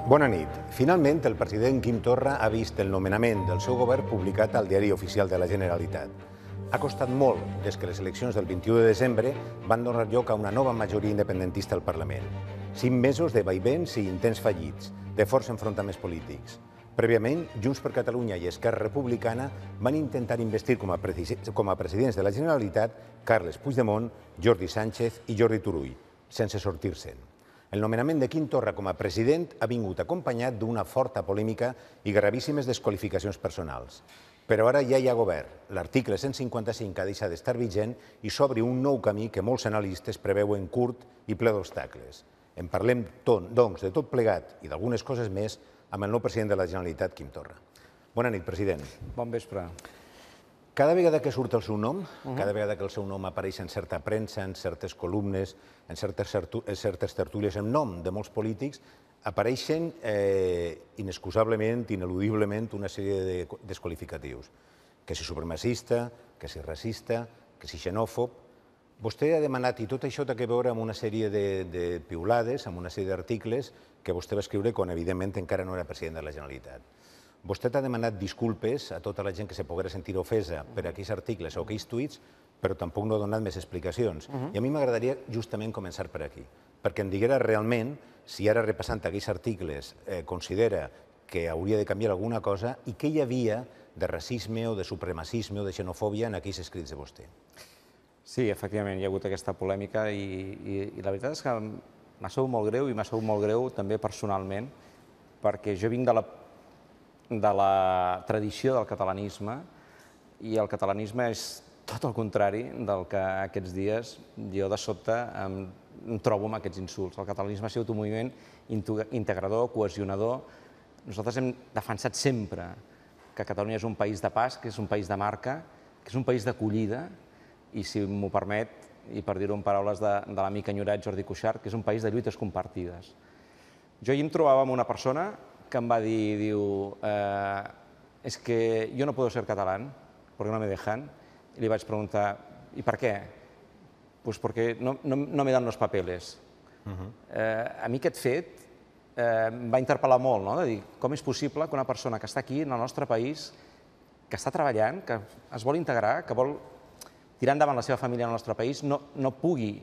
Bona nit. Finalment, el president Quim Torra ha vist el nomenament del seu govern publicat al Diari Oficial de la Generalitat. Ha costat molt des que les eleccions del 21 de desembre van donar lloc a una nova majoria independentista al Parlament. 5 mesos de vaivens i intents fallits, de forts enfrontaments polítics. Prèviament, Junts per Catalunya i Esquerra Republicana van intentar investir com a presidents de la Generalitat Carles Puigdemont, Jordi Sánchez i Jordi Turull, sense sortir-se'n. El nomenament de Quim Torra com a president ha vingut acompanyat d'una forta polèmica i gravíssimes desqualificacions personals. Però ara ja hi ha govern. L'article 155 ha deixat d'estar vigent i s'obre un nou camí que molts analistes preveuen curt i ple d'obstacles. En parlem, doncs, de tot plegat i d'algunes coses més amb el nou president de la Generalitat, Quim Torra. Bona nit, president. Bon vespre. Cada vegada que surt el seu nom, cada vegada que el seu nom apareix en certa premsa, en certes columnes, en certes tertúlies, en nom de molts polítics, apareixen inexcusablement, ineludiblement, una sèrie de desqualificatius. Que si supremacista, que si racista, que si xenòfob. Vostè ha demanat, i tot això té a veure amb una sèrie de piulades, amb una sèrie d'articles que vostè va escriure quan, evidentment, encara no era president de la Generalitat. Vostè ha demanat disculpes a tota la gent que se poguera sentir ofesa per aquells articles o aquells tuits, però tampoc no ha donat més explicacions. I a mi m'agradaria justament començar per aquí, perquè em diguera realment si ara repassant aquells articles considera que hauria de canviar alguna cosa i què hi havia de racisme o de supremacisme o de xenofòbia en aquells escrits de vostè. Sí, efectivament, hi ha hagut aquesta polèmica i la veritat és que m'ha sabut molt greu i m'ha sabut molt greu també personalment, perquè jo vinc de la tradició del catalanisme i el catalanisme és tot el contrari del que aquests dies jo de sobte em trobo amb aquests insults. El catalanisme ha sigut un moviment integrador, cohesionador. Nosaltres hem defensat sempre que Catalunya és un país de pas, que és un país de marca, que és un país d'acollida i, si m'ho permet, i per dir-ho en paraules de l'amic enyorat Jordi Cuixart, que és un país de lluites compartides. Jo ahir em trobava amb una persona que em va dir, diu, es que yo no puedo ser catalán porque no me dejan. Y le vaig preguntar, ¿y per què? Pues porque no me dan los papeles. A mi aquest fet em va interpel·lar molt, de dir, com és possible que una persona que està aquí, en el nostre país, que està treballant, que es vol integrar, que vol tirar endavant la seva família en el nostre país, no pugui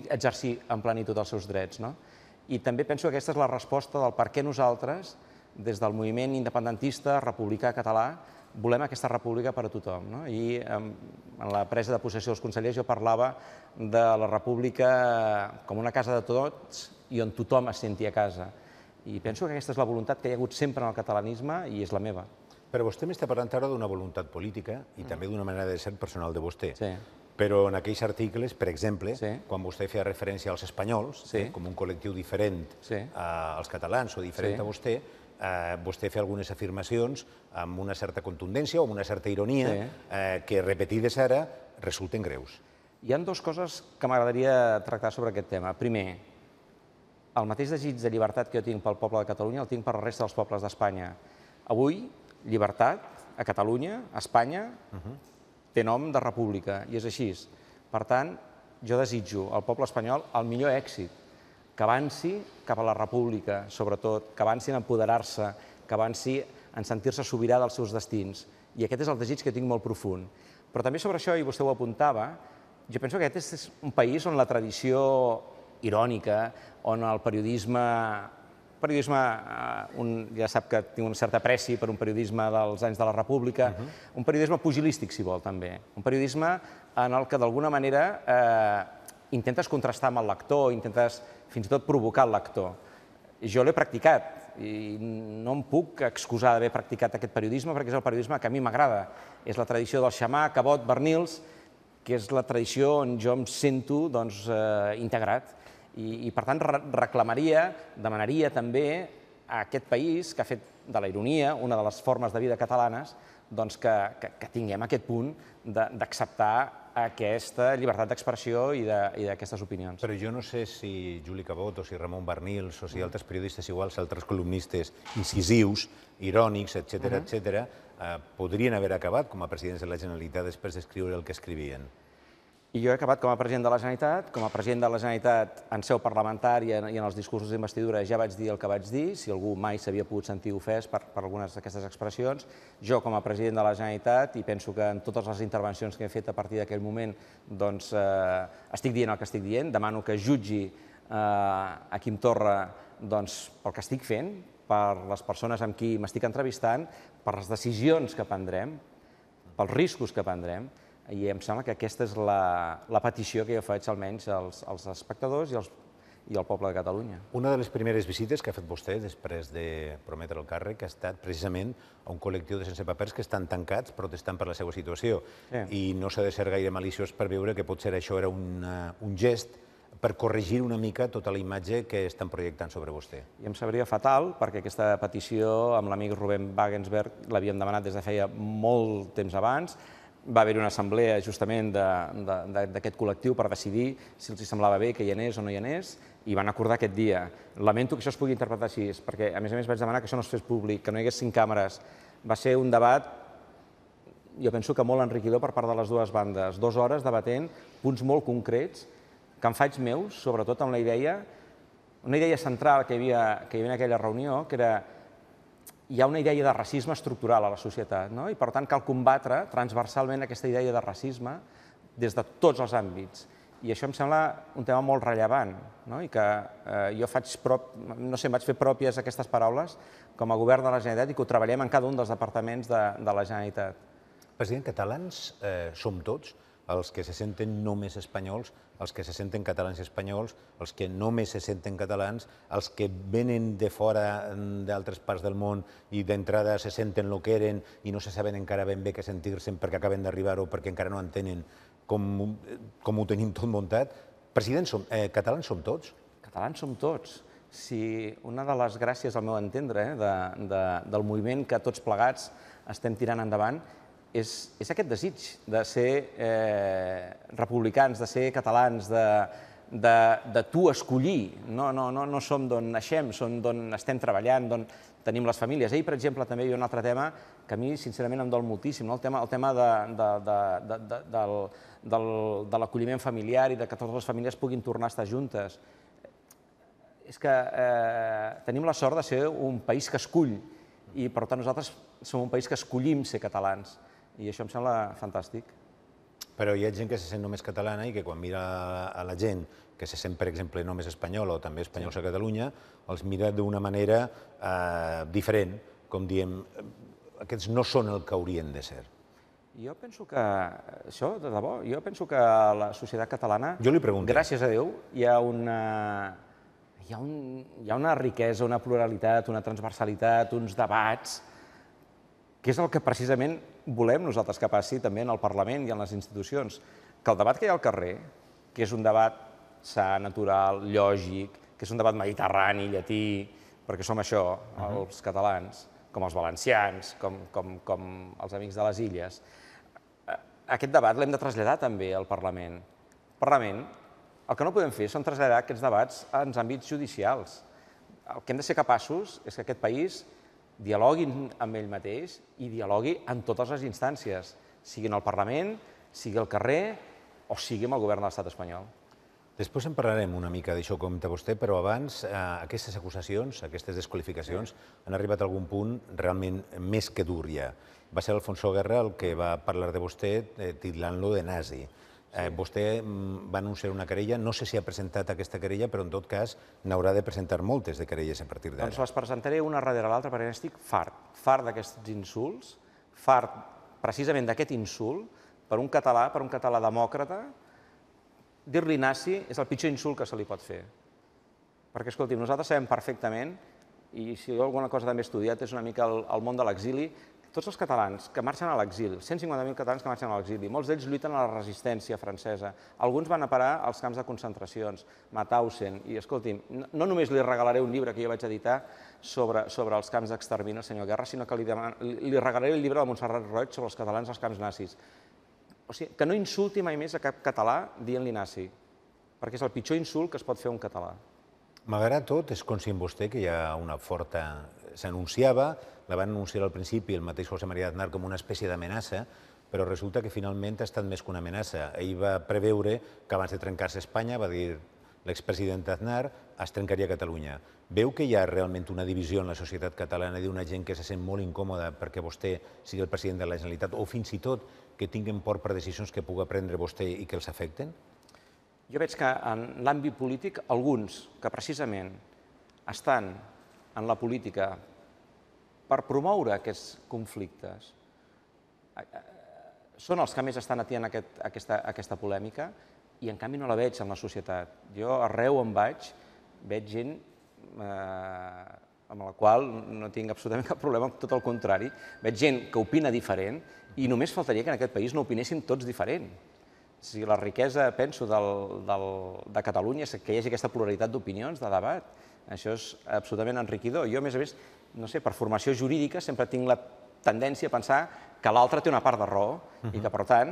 exercir en plenitud els seus drets. I també penso que aquesta és la resposta del per què nosaltres, des del moviment independentista, republicà català, volem aquesta república per a tothom. I en la presa de possessió dels consellers jo parlava de la república com una casa de tots i on tothom es senti a casa. I penso que aquesta és la voluntat que hi ha hagut sempre en el catalanisme i és la meva. Però vostè m'està parlant ara d'una voluntat política i també d'una manera de ser personal de vostè. Sí. Però en aquells articles, per exemple, quan vostè feia referència als espanyols, com un col·lectiu diferent als catalans o diferent a vostè, vostè feia algunes afirmacions amb una certa contundència o amb una certa ironia que, repetides ara, resulten greus. Hi ha dues coses que m'agradaria tractar sobre aquest tema. Primer, el mateix desig de llibertat que jo tinc pel poble de Catalunya el tinc per la resta dels pobles d'Espanya. Avui, llibertat a Catalunya, a Espanya, té nom de república, i és així. Per tant, jo desitjo al poble espanyol el millor èxit, que avanci cap a la república, sobretot, que avanci en empoderar-se, que avanci en sentir-se sobirà dels seus destins. I aquest és el desig que tinc molt profund. Però també sobre això, i vostè ho apuntava, jo penso que aquest és un país on la tradició irònica, on el periodisme, ja sap que tinc una certa apreci per un periodisme dels anys de la República, un periodisme pugilístic, si vol, també. Un periodisme en el que, d'alguna manera, intentes contrastar amb el lector, intentes fins i tot provocar el lector. Jo l'he practicat i no em puc excusar d'haver practicat aquest periodisme perquè és el periodisme que a mi m'agrada. És la tradició del Xamà, Cabot, Bernils, que és la tradició on jo em sento integrat. I, per tant, reclamaria, demanaria també a aquest país que ha fet de la ironia una de les formes de vida catalanes que tinguem aquest punt d'acceptar aquesta llibertat d'expressió i d'aquestes opinions. Però jo no sé si Juli Cabot o si Ramon Barnils o si altres periodistes iguals, altres columnistes incisius, irònics, etc., podrien haver acabat com a presidents de la Generalitat després d'escriure el que escrivien. I jo he acabat com a president de la Generalitat. Com a president de la Generalitat, en seu parlamentària i en els discursos d'investidura ja vaig dir el que vaig dir, si algú mai s'havia pogut sentir ofès per algunes d'aquestes expressions. Jo, com a president de la Generalitat, i penso que en totes les intervencions que he fet a partir d'aquell moment, doncs estic dient el que estic dient, demano que jutgi a Quim Torra pel que estic fent, per les persones amb qui m'estic entrevistant, per les decisions que prendrem, pels riscos que prendrem, i em sembla que aquesta és la petició que jo faig almenys als espectadors i al poble de Catalunya. Una de les primeres visites que ha fet vostè després de prometre el càrrec ha estat precisament a un col·lectiu de sensepapers que estan tancats protestant per la seva situació. I no s'ha de ser gaire maliciós per veure que potser això era un gest per corregir una mica tota la imatge que estan projectant sobre vostè. I em sabria fatal, perquè aquesta petició amb l'amic Rubén Wagensberg l'havíem demanat des de feia molt temps abans. Va haver-hi una assemblea justament d'aquest col·lectiu per decidir si els semblava bé que hi anés o no hi anés, i van acordar aquest dia. Lamento que això es pugui interpretar així, perquè a més vaig demanar que això no es fes públic, que no hi hagués 5 càmeres. Va ser un debat, jo penso que molt enriquidor per part de les dues bandes, 2 hores debatent punts molt concrets que em faig meus, sobretot amb una idea central que hi havia en aquella reunió, que era: hi ha una idea de racisme estructural a la societat, i per tant cal combatre transversalment aquesta idea de racisme des de tots els àmbits. I això em sembla un tema molt rellevant, i que jo vaig fer pròpies aquestes paraules com a govern de la Generalitat i que ho treballem en cada un dels departaments de la Generalitat. President, catalans som tots, els que se senten només espanyols, els que se senten catalans i espanyols, els que només se senten catalans, els que venen de fora d'altres parts del món i d'entrada se senten el que eren i no se saben encara ben bé què sentir-se perquè acaben d'arribar o perquè encara no entenen com ho tenim tot muntat. President, catalans som tots? Catalans som tots. Si una de les gràcies, al meu entendre, del moviment que tots plegats estem tirant endavant és aquest desig de ser republicans, de ser catalans, de tu escollir. No som d'on naixem, som d'on estem treballant, d'on tenim les famílies. Ahir, per exemple, també hi ha un altre tema que a mi, sincerament, em dol moltíssim, el tema de l'acolliment familiar i de que totes les famílies puguin tornar a estar juntes. És que tenim la sort de ser un país que escull i, per tant, nosaltres som un país que escollim ser catalans. I això em sembla fantàstic. Però hi ha gent que se sent només catalana i que quan mira a la gent que se sent, per exemple, només espanyola o també espanyols a Catalunya, els mira d'una manera diferent, com diem, aquests no són el que haurien de ser. Jo penso que, això, de debò, jo penso que a la societat catalana, gràcies a Déu, hi ha una riquesa, una pluralitat, una transversalitat, uns debats, que és el que precisament volem nosaltres que passi també en el Parlament i en les institucions. Que el debat que hi ha al carrer, que és un debat sa, natural, lògic, que és un debat mediterrani, llatí, perquè som això, els catalans, com els valencians, com els amics de les illes, aquest debat l'hem de traslladar també al Parlament. Al Parlament, el que no podem fer són traslladar aquests debats als àmbits judicials. El que hem de ser capaços és que aquest país dialogui amb ell mateix i dialogui en totes les instàncies, sigui al Parlament, sigui al carrer o sigui amb el govern de l'estat espanyol. Després en parlarem una mica d'això que comenta vostè, però abans aquestes acusacions, aquestes desqualificacions, han arribat a algun punt realment més que dur ja. Va ser Alfonso Guerra el que va parlar de vostè titlant-lo de nazi. Vostè va anunciar una querella, no sé si ha presentat aquesta querella, però en tot cas n'haurà de presentar moltes de querelles a partir d'ara. Doncs les presentaré una darrere l'altra perquè estic fart d'aquests insults, fart precisament d'aquest insult per un català demòcrata. Dir-li nazi és el pitjor insult que se li pot fer. Perquè, escolti'm, nosaltres sabem perfectament, i si jo alguna cosa també he estudiat, és una mica el món de l'exili. Tots els catalans que marxen a l'exili, 150.000 catalans que marxen a l'exili, molts d'ells lluiten a la resistència francesa. Alguns van a parar als camps de concentracions, Mauthausen, i escolti'm, no només li regalaré un llibre que jo vaig editar sobre els camps d'extermini al senyor Guerra, sinó que li regalaré el llibre de Montserrat Roig sobre els catalans als camps nazis. O sigui, que no insulti mai més a cap català dient-li nazi, perquè és el pitjor insult que es pot fer a un català. Malgrat tot, és conscient vostè que hi ha una forta s'anunciava, la van anunciar al principi el mateix José María Aznar com una espècie d'amenaça, però resulta que finalment ha estat més que una amenaça. Ell va preveure que abans de trencar-se Espanya, va dir l'expresident Aznar, es trencaria Catalunya. Veu que hi ha realment una divisió en la societat catalana d'una gent que se sent molt incòmoda perquè vostè sigui el president de la Generalitat o fins i tot que tinguin por per decisions que pugui prendre vostè i que els afecten? Jo veig que en l'àmbit polític, alguns que precisament estan en la política per promoure aquests conflictes són els que més estan atient aquesta polèmica i en canvi no la veig en la societat. Jo arreu on vaig, veig gent amb la qual no tinc absolutament cap problema, tot el contrari. Veig gent que opina diferent i només faltaria que en aquest país no opinessin tots diferent. Si la riquesa, penso, de Catalunya és que hi hagi aquesta pluralitat d'opinions, de debat. Això és absolutament enriquidor. Jo, a més, no sé, per formació jurídica sempre tinc la tendència a pensar que l'altre té una part de raó i que, per tant,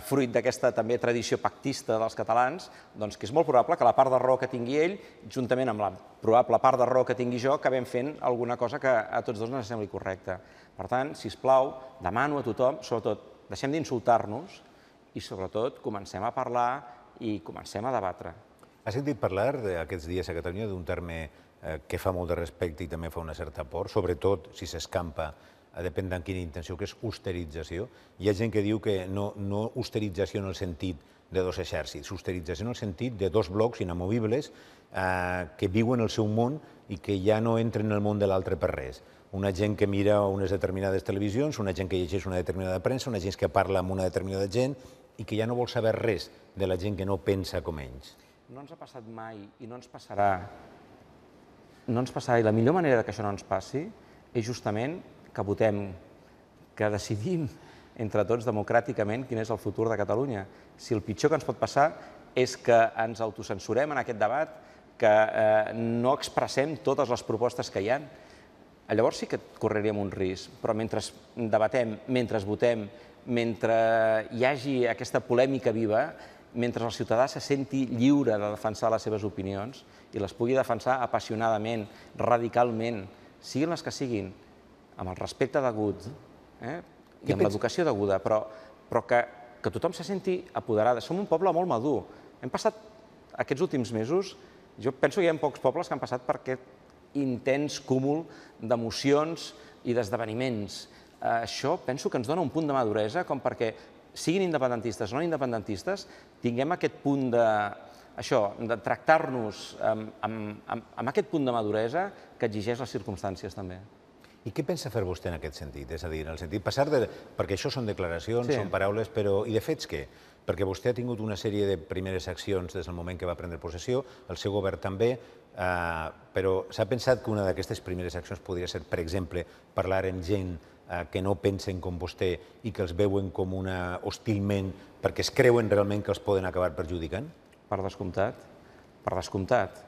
fruit d'aquesta també tradició pactista dels catalans, doncs que és molt probable que la part de raó que tingui ell, juntament amb la probable part de raó que tingui jo, acabem fent alguna cosa que a tots dos no ens sembli correcta. Per tant, sisplau, demano a tothom, sobretot, deixem d'insultar-nos i, sobretot, comencem a parlar i comencem a debatre. Ha sentit parlar aquests dies a Catalunya d'un terme que fa molt de respecte i també fa una certa por, sobretot si s'escampa, depèn de quina intenció, que és austerització. Hi ha gent que diu que no austerització en el sentit de dos exèrcits, austerització en el sentit de dos blocs inamovibles que viuen el seu món i que ja no entren en el món de l'altre per res. Una gent que mira unes determinades televisions, una gent que llegeix una determinada premsa, una gent que parla amb una determinada gent i que ja no vol saber res de la gent que no pensa com ells. No ens ha passat mai i no ens passarà. No ens passarà, i la millor manera que això no ens passi és justament que votem, que decidim entre tots democràticament quin és el futur de Catalunya. Si el pitjor que ens pot passar és que ens autocensurem en aquest debat, que no expressem totes les propostes que hi ha, llavors sí que correríem un risc, però mentre debatem, mentre votem, mentre hi hagi aquesta polèmica viva, mentre el ciutadà se senti lliure de defensar les seves opinions i les pugui defensar apassionadament, radicalment, siguin les que siguin, amb el respecte degut i amb l'educació deguda, però que tothom se senti apoderada. Som un poble molt madur. Hem passat aquests últims mesos, jo penso que hi ha pocs pobles que han passat per aquest intens cúmul d'emocions i d'esdeveniments. Això penso que ens dona un punt de maduresa com perquè siguin independentistes o no independentistes, tinguem aquest punt de tractar-nos amb aquest punt de maduresa que exigeix les circumstàncies també. I què pensa fer vostè en aquest sentit? És a dir, en el sentit passar de... Perquè això són declaracions, són paraules, però i de fets què? Perquè vostè ha tingut una sèrie de primeres accions des del moment que va prendre possessió, el seu govern també, però s'ha pensat que una d'aquestes primeres accions podria ser, per exemple, parlar amb gent que no pensen com vostè i que els veuen com hostilment perquè es creuen realment que els poden acabar perjudicant? Per descomptat, per descomptat.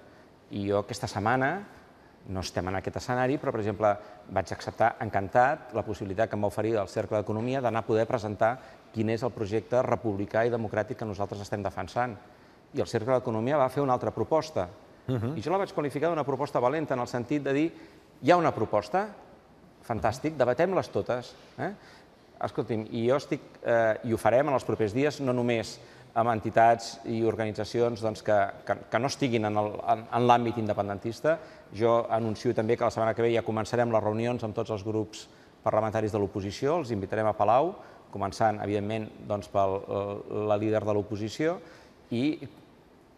I jo aquesta setmana no estem en aquest escenari, però, per exemple, vaig acceptar encantat la possibilitat que em va oferir el Cercle d'Economia d'anar a poder presentar quin és el projecte republicà i democràtic que nosaltres estem defensant. I el Cercle d'Economia va fer una altra proposta. I jo la vaig qualificar d'una proposta valenta, en el sentit de dir, hi ha una proposta, fantàstic, debatem-les totes. Escolti'm, i jo estic, i ho farem en els propers dies, no només amb entitats i organitzacions que no estiguin en l'àmbit independentista. Jo anuncio també que la setmana que ve ja començarem les reunions amb tots els grups parlamentaris de l'oposició, els invitarem a Palau, començant, evidentment, per la líder de l'oposició, i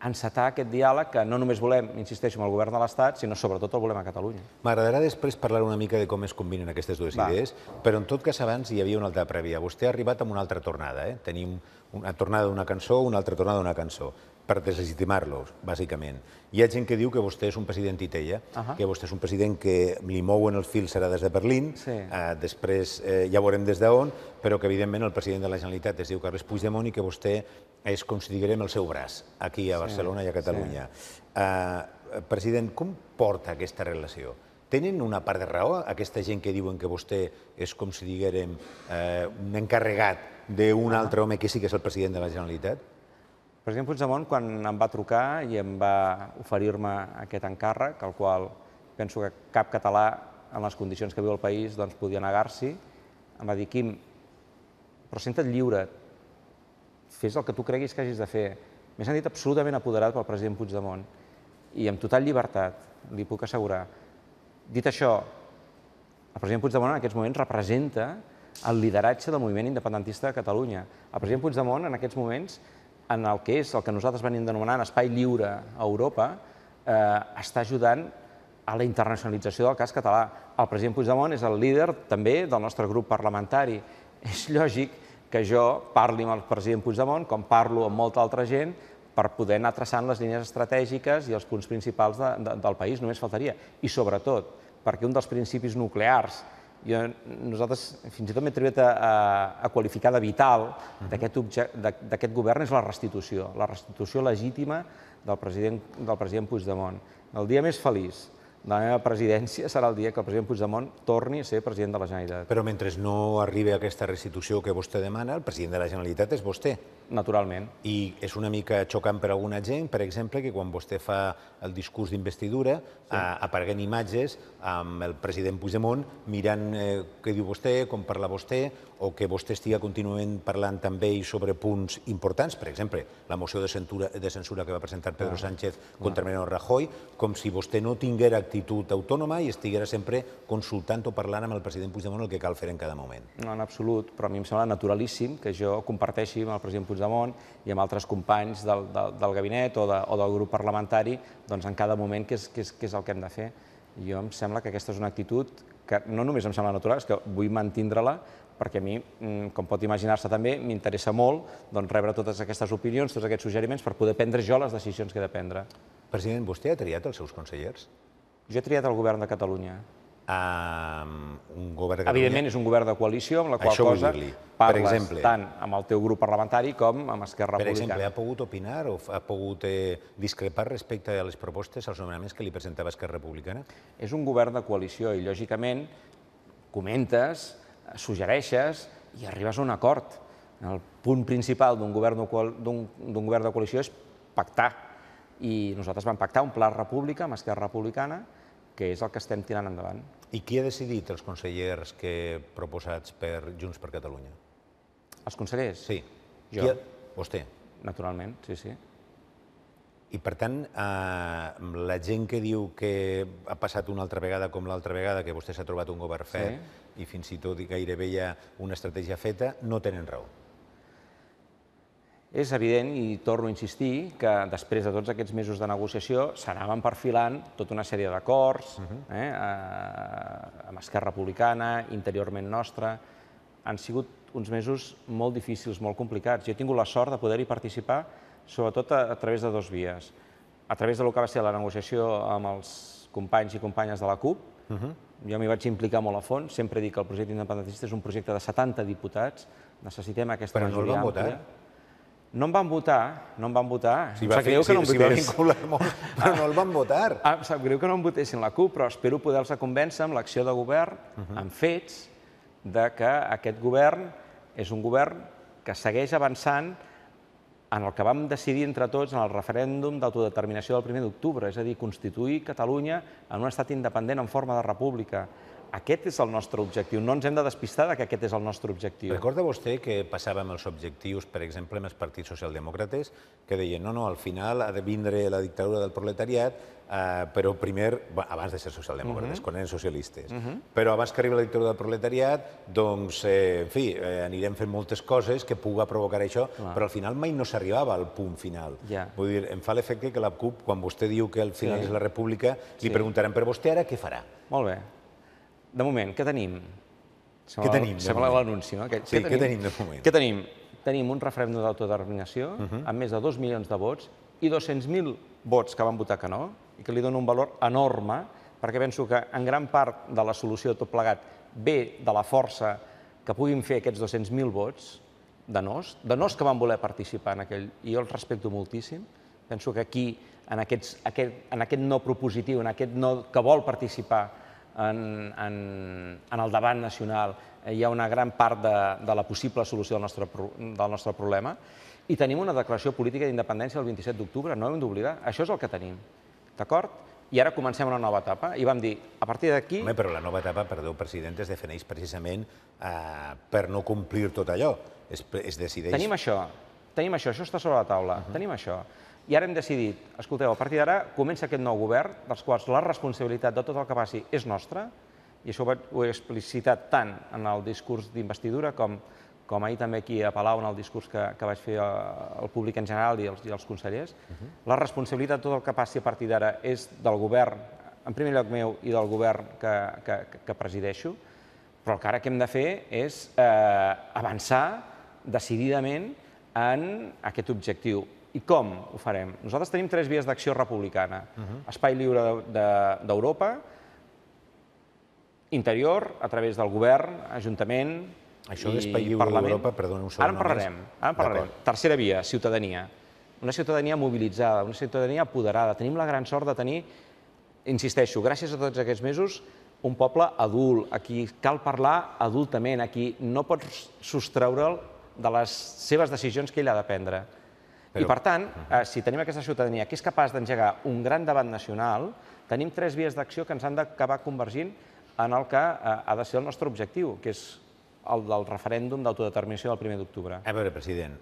encetar aquest diàleg que no només volem, insisteixo, amb el govern de l'Estat, sinó sobretot el volem a Catalunya. M'agradarà després parlar una mica de com es combinen aquestes dues idees, però en tot cas abans hi havia una altra prèvia. Vostè ha arribat amb una altra tornada. Tenim una tornada d'una cançó, una altra tornada d'una cançó, per deslegitimar-los, bàsicament. Hi ha gent que diu que vostè és un president titella, que vostè és un president que li mouen els fils serà des de Berlín, després ja veurem des d'on, però que evidentment el president de la Generalitat es diu Carles Puigdemont i que vostè és, com si diguem, el seu braç, aquí a Barcelona i a Catalunya. President, com porta aquesta relació? Tenen una part de raó aquesta gent que diuen que vostè és, com si diguem, un encarregat d'un altre home que sí que és el president de la Generalitat? El president Puigdemont, quan em va trucar i em va oferir-me aquest encàrrec, el qual penso que cap català en les condicions que viu el país, doncs podia negar-s'hi. Em va dir, Quim, però senta't lliure, fes el que tu creguis que hagis de fer. M'he sentit absolutament apoderat pel president Puigdemont i amb total llibertat, li puc assegurar. Dit això, el president Puigdemont en aquests moments representa el lideratge del moviment independentista de Catalunya. El president Puigdemont en aquests moments, en el que és el que nosaltres venim denominant espai lliure a Europa, està ajudant a la internacionalització del cas català. El president Puigdemont és el líder també del nostre grup parlamentari. És lògic que jo parli amb el president Puigdemont, com parlo amb molta altra gent, per poder anar traçant les línies estratègiques i els punts principals del país, només faltaria. I sobretot, perquè un dels principis nuclears, nosaltres fins i tot m'he atreviat a qualificar de vital d'aquest govern és la restitució legítima del president Puigdemont. El dia més feliç de la meva presidència serà el dia que el president Puigdemont torni a ser president de la Generalitat. Però mentre no arribi aquesta restitució que vostè demana, el president de la Generalitat és vostè. Naturalment. I és una mica xocant per a alguna gent, per exemple, que quan vostè fa el discurs d'investidura apareguen imatges amb el president Puigdemont mirant què diu vostè, com parla vostè, o que vostè estigui contínuament parlant també sobre punts importants, per exemple, la moció de censura que va presentar Pedro Sánchez contra Mariano Rajoy, com si vostè no tinguera actitud autònoma i estiguera sempre consultant o parlant amb el president Puigdemont el que cal fer en cada moment. No, en absolut, però a mi em sembla naturalíssim que jo comparteixi amb el president Puigdemont i amb altres companys del gabinet o del grup parlamentari en cada moment què és el que hem de fer. Jo em sembla que aquesta és una actitud que no només em sembla natural, és que vull mantindre-la perquè a mi, com pot imaginar-se també, m'interessa molt rebre totes aquestes opinions, tots aquests suggeriments per poder prendre jo les decisions que he de prendre. President, vostè ha triat els seus consellers? Jo he triat el govern de Catalunya. Un govern de Catalunya... Evidentment és un govern de coalició, amb la qual cosa parles tant amb el teu grup parlamentari com amb Esquerra Republicana. Per exemple, ha pogut opinar o ha pogut discrepar respecte a les propostes, als nomenaments que li presentava Esquerra Republicana? És un govern de coalició i, lògicament, comentes, suggereixes i arribes a un acord. El punt principal d'un govern de coalició és pactar. I nosaltres vam pactar un pla de república amb Esquerra Republicana, que és el que estem tirant endavant. I qui ha decidit els consellers proposats per Junts per Catalunya? Els consellers? Sí. Jo. Vostè? Naturalment, sí. I, per tant, la gent que diu que ha passat una altra vegada com l'altra vegada, que vostè s'ha trobat un govern fet i fins i tot gairebé hi ha una estratègia feta, no tenen raó. És evident, i torno a insistir, que després de tots aquests mesos de negociació s'anaven perfilant tota una sèrie d'acords amb Esquerra Republicana, interiorment nostra. Han sigut uns mesos molt difícils, molt complicats. Jo he tingut la sort de poder-hi participar sobretot a través de dues vies. A través del que va ser la negociació amb els companys i companyes de la CUP. Jo m'hi vaig implicar molt a fons. Sempre dic que el projecte independentista és un projecte de 70 diputats. Necessitem aquesta majoria àmplia. No em van votar, no em van votar. S'hi va vincular molt, però no el van votar. Em sap greu que no em votessin la CUP, però espero poder-los convèncer amb l'acció de govern, amb fets, que aquest govern és un govern que segueix avançant en el que vam decidir entre tots en el referèndum d'autodeterminació del 1 d'octubre, és a dir, constituir Catalunya en un estat independent en forma de república. Aquest és el nostre objectiu. No ens hem de despistar que aquest és el nostre objectiu. Recorda vostè que passàvem els objectius, per exemple, amb els partits socialdemòcrates, que deien, no, al final ha de vindre la dictadura del proletariat, però primer, abans de ser socialdemòcrates, quan eren socialistes, però abans que arribi la dictadura del proletariat, doncs, en fi, anirem fent moltes coses que pugui provocar això, però al final mai no s'arribava al punt final. Vull dir, em fa l'efecte que la CUP, quan vostè diu que al final és la república, li preguntaran, però vostè ara què farà? Molt bé. De moment, què tenim? Què tenim? Sembla l'anunci, no? Sí, què tenim de moment? Què tenim? Tenim un referèndum d'autodeterminació amb més de 2 milions de vots i 200.000 vots que van votar que no i que li donen un valor enorme perquè penso que en gran part de la solució de tot plegat ve de la força que puguin fer aquests 200.000 vots de nos que van voler participar en aquell... I jo els respecto moltíssim. Penso que aquí, en aquest no propositiu, en aquest no que vol participar en el debat nacional, hi ha una gran part de la possible solució del nostre problema i tenim una declaració política d'independència el 27 d'octubre, no ho hem d'oblidar. Això és el que tenim, d'acord? i ara comencem una nova etapa. I vam dir, a partir d'aquí... Home, però la nova etapa, perdó, president, es defineix precisament per no complir tot allò. Es decideix... Tenim això, això està sobre la taula, tenim això. I ara hem decidit, escolteu, a partir d'ara comença aquest nou govern, dels quals la responsabilitat de tot el que passi és nostra, i això ho he explicitat tant en el discurs d'investidura com ahir també aquí a Palau en el discurs que vaig fer al públic en general i als consellers. La responsabilitat de tot el que passi a partir d'ara és del govern, en primer lloc meu, i del govern que presideixo, però el que ara que hem de fer és avançar decididament en aquest objectiu. I com ho farem? Nosaltres tenim 3 vies d'acció republicana. Espai lliure d'Europa, interior, a través del govern, ajuntament i Parlament. Això d'Espai lliure d'Europa, perdona un segon. Ara en parlarem. Tercera via, ciutadania. Una ciutadania mobilitzada, una ciutadania apoderada. Tenim la gran sort de tenir, insisteixo, gràcies a tots aquests mesos, un poble adult, a qui cal parlar adultament, a qui no pots sostreure'l de les seves decisions que ell ha de prendre. I, per tant, si tenim aquesta ciutadania que és capaç d'engegar un gran debat nacional, tenim 3 vies d'acció que ens han d'acabar convergint en el que ha de ser el nostre objectiu, que és el del referèndum d'autodeterminació del 1 d'octubre. A veure, president,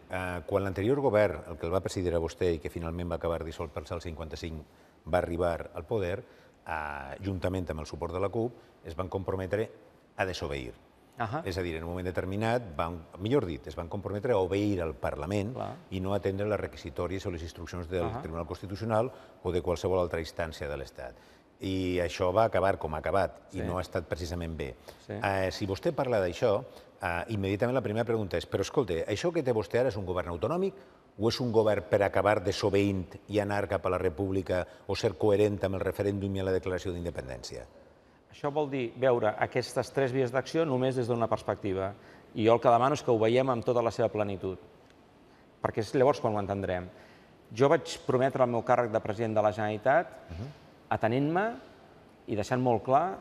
quan l'anterior govern, el que el va presidir a vostè i que finalment va acabar dissolt per al 55, va arribar al poder, juntament amb el suport de la CUP, es van comprometre a desobeir. És a dir, en un moment determinat, millor dit, es van comprometre a obeir al Parlament i no atendre les requisitòries o les instruccions del Tribunal Constitucional o de qualsevol altra instància de l'Estat. I això va acabar com ha acabat i no ha estat precisament bé. Si vostè parla d'això, immediatament la primera pregunta és, però escolta, això que té vostè ara és un govern autonòmic o és un govern per acabar desobeint i anar cap a la república o ser coherent amb el referèndum i la declaració d'independència? Això vol dir veure aquestes 3 vies d'acció només des d'una perspectiva. I jo el que demano és que ho veiem amb tota la seva plenitud, perquè és llavors quan ho entendrem. Jo vaig prometre el meu càrrec de president de la Generalitat atenent-me i deixant molt clar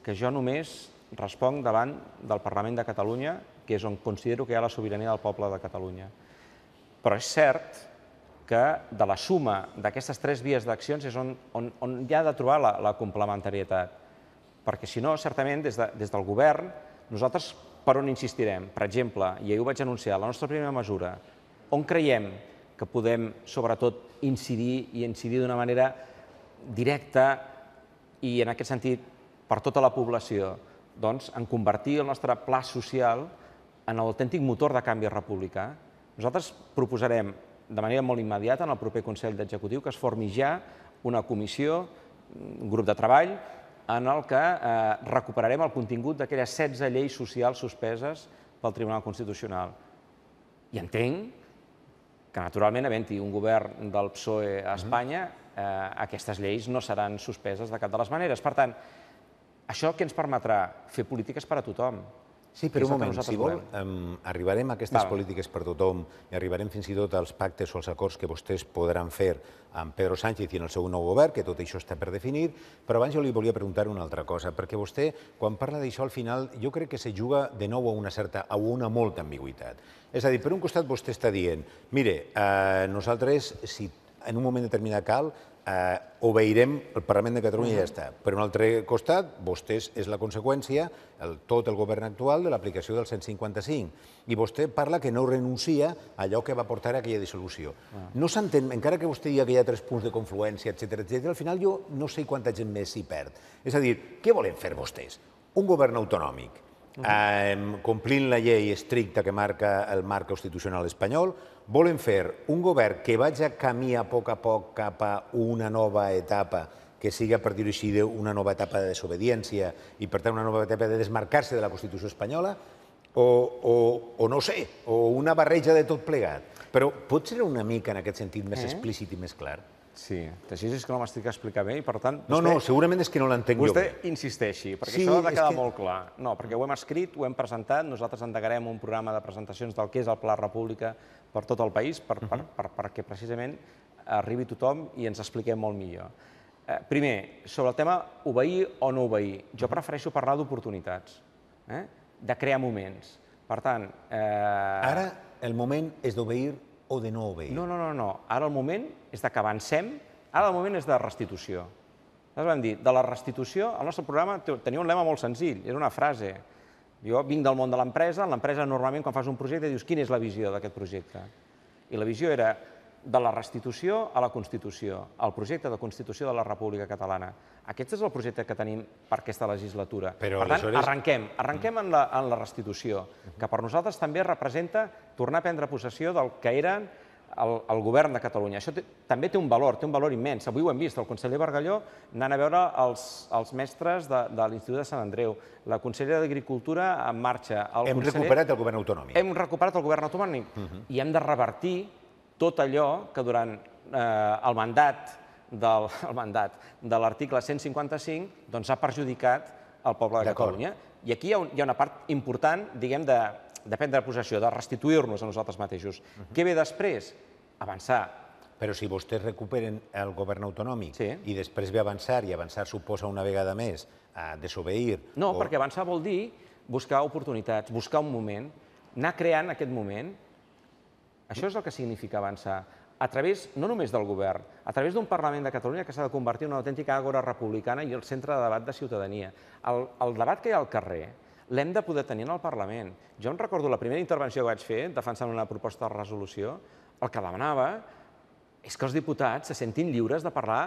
que jo només responc davant del Parlament de Catalunya, que és on considero que hi ha la sobirania del poble de Catalunya. Però és cert que de la suma d'aquestes 3 vies d'accions és on hi ha de trobar la complementarietat. Perquè si no, certament, des del govern, nosaltres per on insistirem? Per exemple, i ahir ho vaig anunciar, la nostra primera mesura, on creiem que podem, sobretot, incidir i incidir d'una manera directa i, en aquest sentit, per tota la població, doncs, en convertir el nostre pla social en l'autèntic motor de canvi republicà. Nosaltres proposarem, de manera molt immediata, en el proper Consell d'Executiu, que es formi ja una comissió, un grup de treball, en el que recuperarem el contingut d'aquelles 16 lleis socials suspeses pel Tribunal Constitucional. I entenc que, naturalment, havent-hi un govern del PSOE a Espanya, aquestes lleis no seran suspeses de cap de les maneres. Per tant, això què ens permetrà? Fer polítiques per a tothom. Sí, però un moment, si vol, arribarem a aquestes polítiques per tothom i arribarem fins i tot als pactes o als acords que vostès podran fer amb Pedro Sánchez i en el seu nou govern, que tot això està per definir, però abans jo li volia preguntar una altra cosa, perquè vostè, quan parla d'això, al final, jo crec que se juga de nou a una molta ambigüitat. És a dir, per un costat vostè està dient, mire, nosaltres, si en un moment determinat cal, obeirem el Parlament de Catalunya i ja està. Per un altre costat, vostès és la conseqüència, tot el govern actual, de l'aplicació del 155. I vostè parla que no renuncia a allò que va portar a aquella dissolució. No s'entén, encara que vostè digui que hi ha 3 punts de confluència, etcètera, al final jo no sé quanta gent més s'hi perd. És a dir, què volen fer vostès? Un govern autonòmic, complint la llei estricta que marca el marc constitucional espanyol, volen fer un govern que vagi a camí a poc cap a una nova etapa, que sigui, per dir-ho així, una nova etapa de desobediència i, per tant, una nova etapa de desmarcar-se de la Constitució espanyola, o no sé, o una barreja de tot plegat. Però pot ser una mica, en aquest sentit, més explícit i més clar? Sí, així és que no m'estic explicant bé i, per tant... No, segurament és que no l'entenc jo bé. Vostè insisteixi, perquè això ha de quedar molt clar. No, perquè ho hem escrit, ho hem presentat, nosaltres endegarem un programa de presentacions del que és el Pla República per tot el país, perquè precisament arribi tothom i ens expliquem molt millor. Primer, sobre el tema obeir o no obeir, jo prefereixo parlar d'oportunitats, de crear moments. Per tant... Ara el moment és d'obeir o de no obeir? No. Ara el moment és que avancem, ara el moment és de restitució. Nosaltres vam dir, de la restitució, el nostre programa tenia un lema molt senzill, era una frase. Jo vinc del món de l'empresa, en l'empresa normalment quan fas un projecte dius quina és la visió d'aquest projecte. I la visió era de la restitució a la Constitució, el projecte de Constitució de la República Catalana. Aquest és el projecte que tenim per aquesta legislatura. Per tant, arrenquem en la restitució, que per nosaltres també representa tornar a prendre possessió del que eren el govern de Catalunya. Això també té un valor immens. Avui ho hem vist, el conseller Bargalló anant a veure els mestres de l'Institut de Sant Andreu, la consellera d'Agricultura en marxa. Hem recuperat el govern autonòmic. Hem recuperat el govern autonòmic i hem de revertir tot allò que durant el mandat de l'article 155 ha perjudicat el poble de Catalunya. I aquí hi ha una part important, diguem, de prendre possessió, de restituir-nos a nosaltres mateixos. Què ve després? Avançar. Però si vostès recuperen el govern autonòmic i després ve avançar, i avançar suposa una vegada més desobeir... No, perquè avançar vol dir buscar oportunitats, buscar un moment, anar creant aquest moment. Això és el que significa avançar. A través, no només del govern, a través d'un Parlament de Catalunya que s'ha de convertir en una autèntica àgora republicana i el centre de debat de ciutadania. El debat que hi ha al carrer l'hem de poder tenir en el Parlament. Jo em recordo la primera intervenció que vaig fer defensant una proposta de resolució, el que demanava és que els diputats se sentin lliures de parlar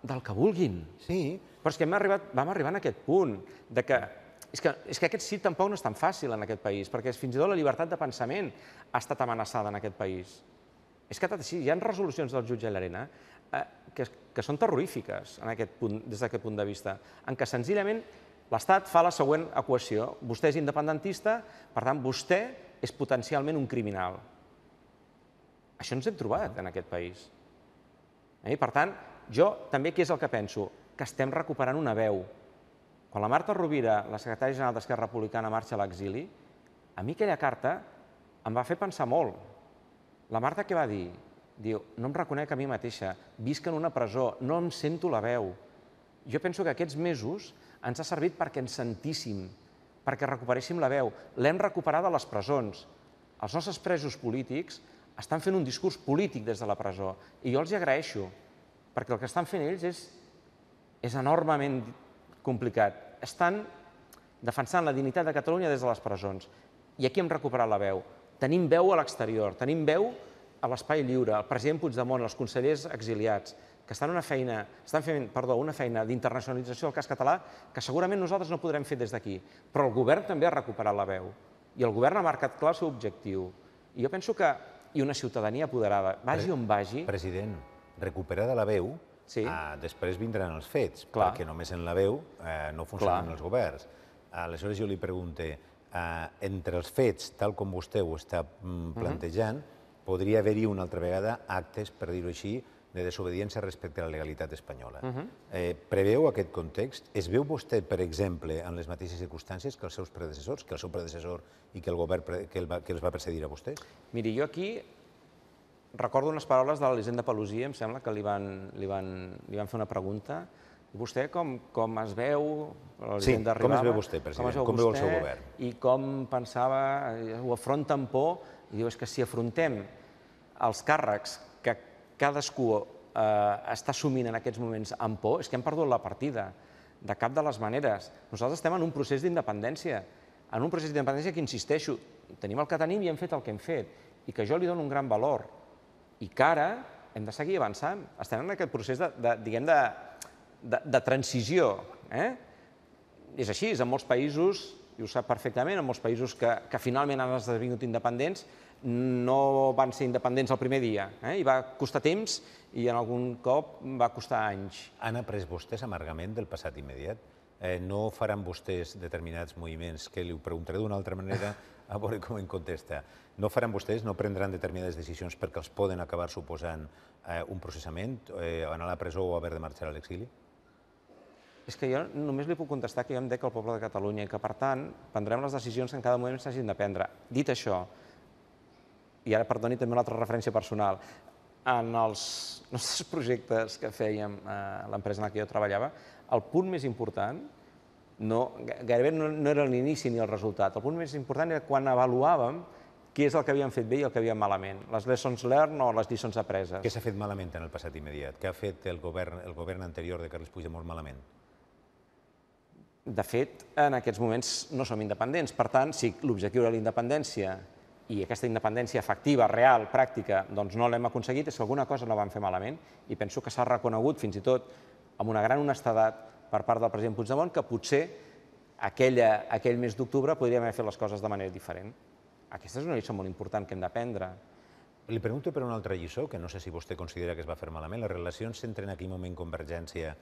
del que vulguin. Sí. Però és que vam arribar a aquest punt de que és que aquest sí tampoc no és tan fàcil en aquest país, perquè fins i tot la llibertat de pensament ha estat amenaçada en aquest país. És que sí, hi ha resolucions del jutge Llarena que són terrorífiques des d'aquest punt de vista, en què senzillament l'Estat fa la següent equació. Vostè és independentista, per tant, vostè és potencialment un criminal. Això ens hem trobat en aquest país. Per tant, jo també què és el que penso? Que estem recuperant una veu. Quan la Marta Rovira, la secretària general d'Esquerra Republicana, marxa a l'exili, a mi aquella carta em va fer pensar molt. La Marta què va dir? Diu, no em reconec a mi mateixa, visc en una presó, no em sento la veu. Jo penso que aquests mesos ens ha servit perquè ens sentíssim, perquè recuperéssim la veu. L'hem recuperat a les presons. Els nostres presos polítics estan fent un discurs polític des de la presó i jo els hi agraeixo, perquè el que estan fent ells és enormement complicat. Estan defensant la dignitat de Catalunya des de les presons i aquí hem recuperat la veu. Tenim veu a l'exterior, tenim veu a l'espai lliure, el president Puigdemont, els consellers exiliats, que estan fent una feina d'internacionalització del cas català que segurament nosaltres no podrem fer des d'aquí, però el govern també ha recuperat la veu i el govern ha marcat clar el seu objectiu. I jo penso que i una ciutadania apoderada, vagi on vagi... President, recuperada la veu, després vindran els fets, perquè només en la veu no funcionen els governs. Aleshores jo li pregunto, entre els fets, tal com vostè ho està plantejant, podria haver-hi una altra vegada actes, per dir-ho així, de desobediència respecte a la legalitat espanyola. Preveu aquest context? Es veu vostè, per exemple, en les mateixes circumstàncies que els seus predecessors, que el seu predecessor i que el govern que els va precedir a vostès? Miri, jo aquí recordo unes paraules de l'Elisenda Palusí, em sembla que li van fer una pregunta. Vostè com es veu? Sí, com es veu vostè, president? Com veu el seu govern? I com pensava, ho afronta amb por, i diu, és que si afrontem els càrrecs que cadascú està assumint en aquests moments amb por, és que hem perdut la partida, de cap de les maneres. Nosaltres estem en un procés d'independència, que, insisteixo, tenim el que tenim i hem fet el que hem fet, i que jo li dono un gran valor, i que ara hem de seguir avançant. Estem en aquest procés de transició. És així, en molts països, i ho sap perfectament, en molts països que finalment han esdevingut independents, no van ser independents el primer dia. I va costar temps i en algun cop va costar anys. Han après vostès amargament del passat immediat? No faran vostès determinats moviments, que li ho preguntaré d'una altra manera a veure com em contesta. No faran vostès, no prendran determinades decisions perquè els poden acabar suposant un processament, anar a la presó o haver de marxar a l'exili? És que jo només li puc contestar que jo em dec al poble de Catalunya i que, per tant, prendrem les decisions que en cada moment s'hagin de prendre. Dit això, i ara perdoni també una altra referència personal, en els nostres projectes que fèiem a l'empresa en què jo treballava, el punt més important gairebé no era l'inici ni el resultat, el punt més important era quan avaluàvem què és el que havíem fet bé i el que havíem malament, les lessons learned o les lliçons apreses. Què s'ha fet malament en el passat immediat? Què ha fet el govern anterior de Carles Puigdemont malament? De fet, en aquests moments no som independents. Per tant, si l'objectiu era la independència i aquesta independència efectiva, real, pràctica, doncs no l'hem aconseguit, és que alguna cosa no vam fer malament. I penso que s'ha reconegut, fins i tot amb una gran honestedat per part del president Puigdemont, que potser aquell mes d'octubre podríem haver fet les coses de manera diferent. Aquesta és una lliçó molt important que hem d'aprendre. Li pregunto per una altra lliçó, que no sé si vostè considera que es va fer malament. Les relacions entre en aquell moment Convergència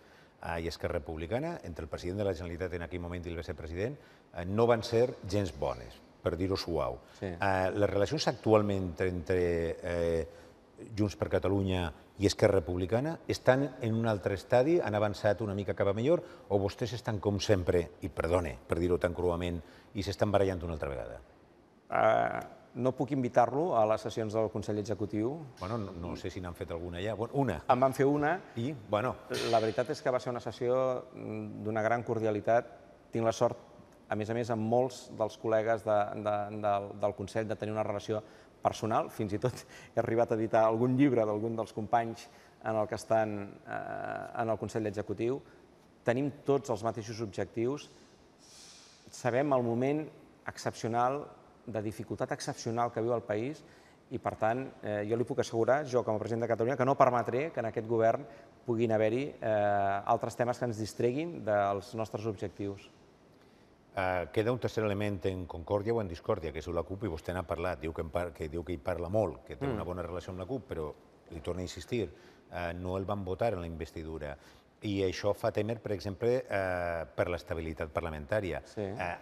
i Esquerra Republicana, entre el president de la Generalitat en aquell moment i el vicepresident, no van ser gens bones, per dir-ho suau. Les relacions actualment entre Junts per Catalunya i Esquerra Republicana estan en un altre estadi, han avançat una mica cap a millor, o vostès estan com sempre, i perdone per dir-ho tan cruament, i s'estan barallant una altra vegada? No puc invitar-lo a les sessions del Consell Executiu. Bueno, no sé si n'han fet alguna ja. Una. En van fer una. I, bueno... La veritat és que va ser una sessió d'una gran cordialitat. Tinc la sort, a més, amb molts dels col·legues del Consell de tenir una relació personal. Fins i tot he arribat a editar algun llibre d'algun dels companys en el que estan en el Consell Executiu. Tenim tots els mateixos objectius. Sabem el moment excepcional, de dificultat excepcional que viu el país i, per tant, jo li puc assegurar, jo com a president de Catalunya, que no permetré que en aquest govern puguin haver-hi altres temes que ens distreguin dels nostres objectius. Queda un tercer element en concòrdia o en discòrdia, que és la CUP, i vostè n'ha parlat, diu que hi parla molt, que té una bona relació amb la CUP, però li torno a insistir, no el van votar en la investidura. I això fa temer, per exemple, per l'estabilitat parlamentària.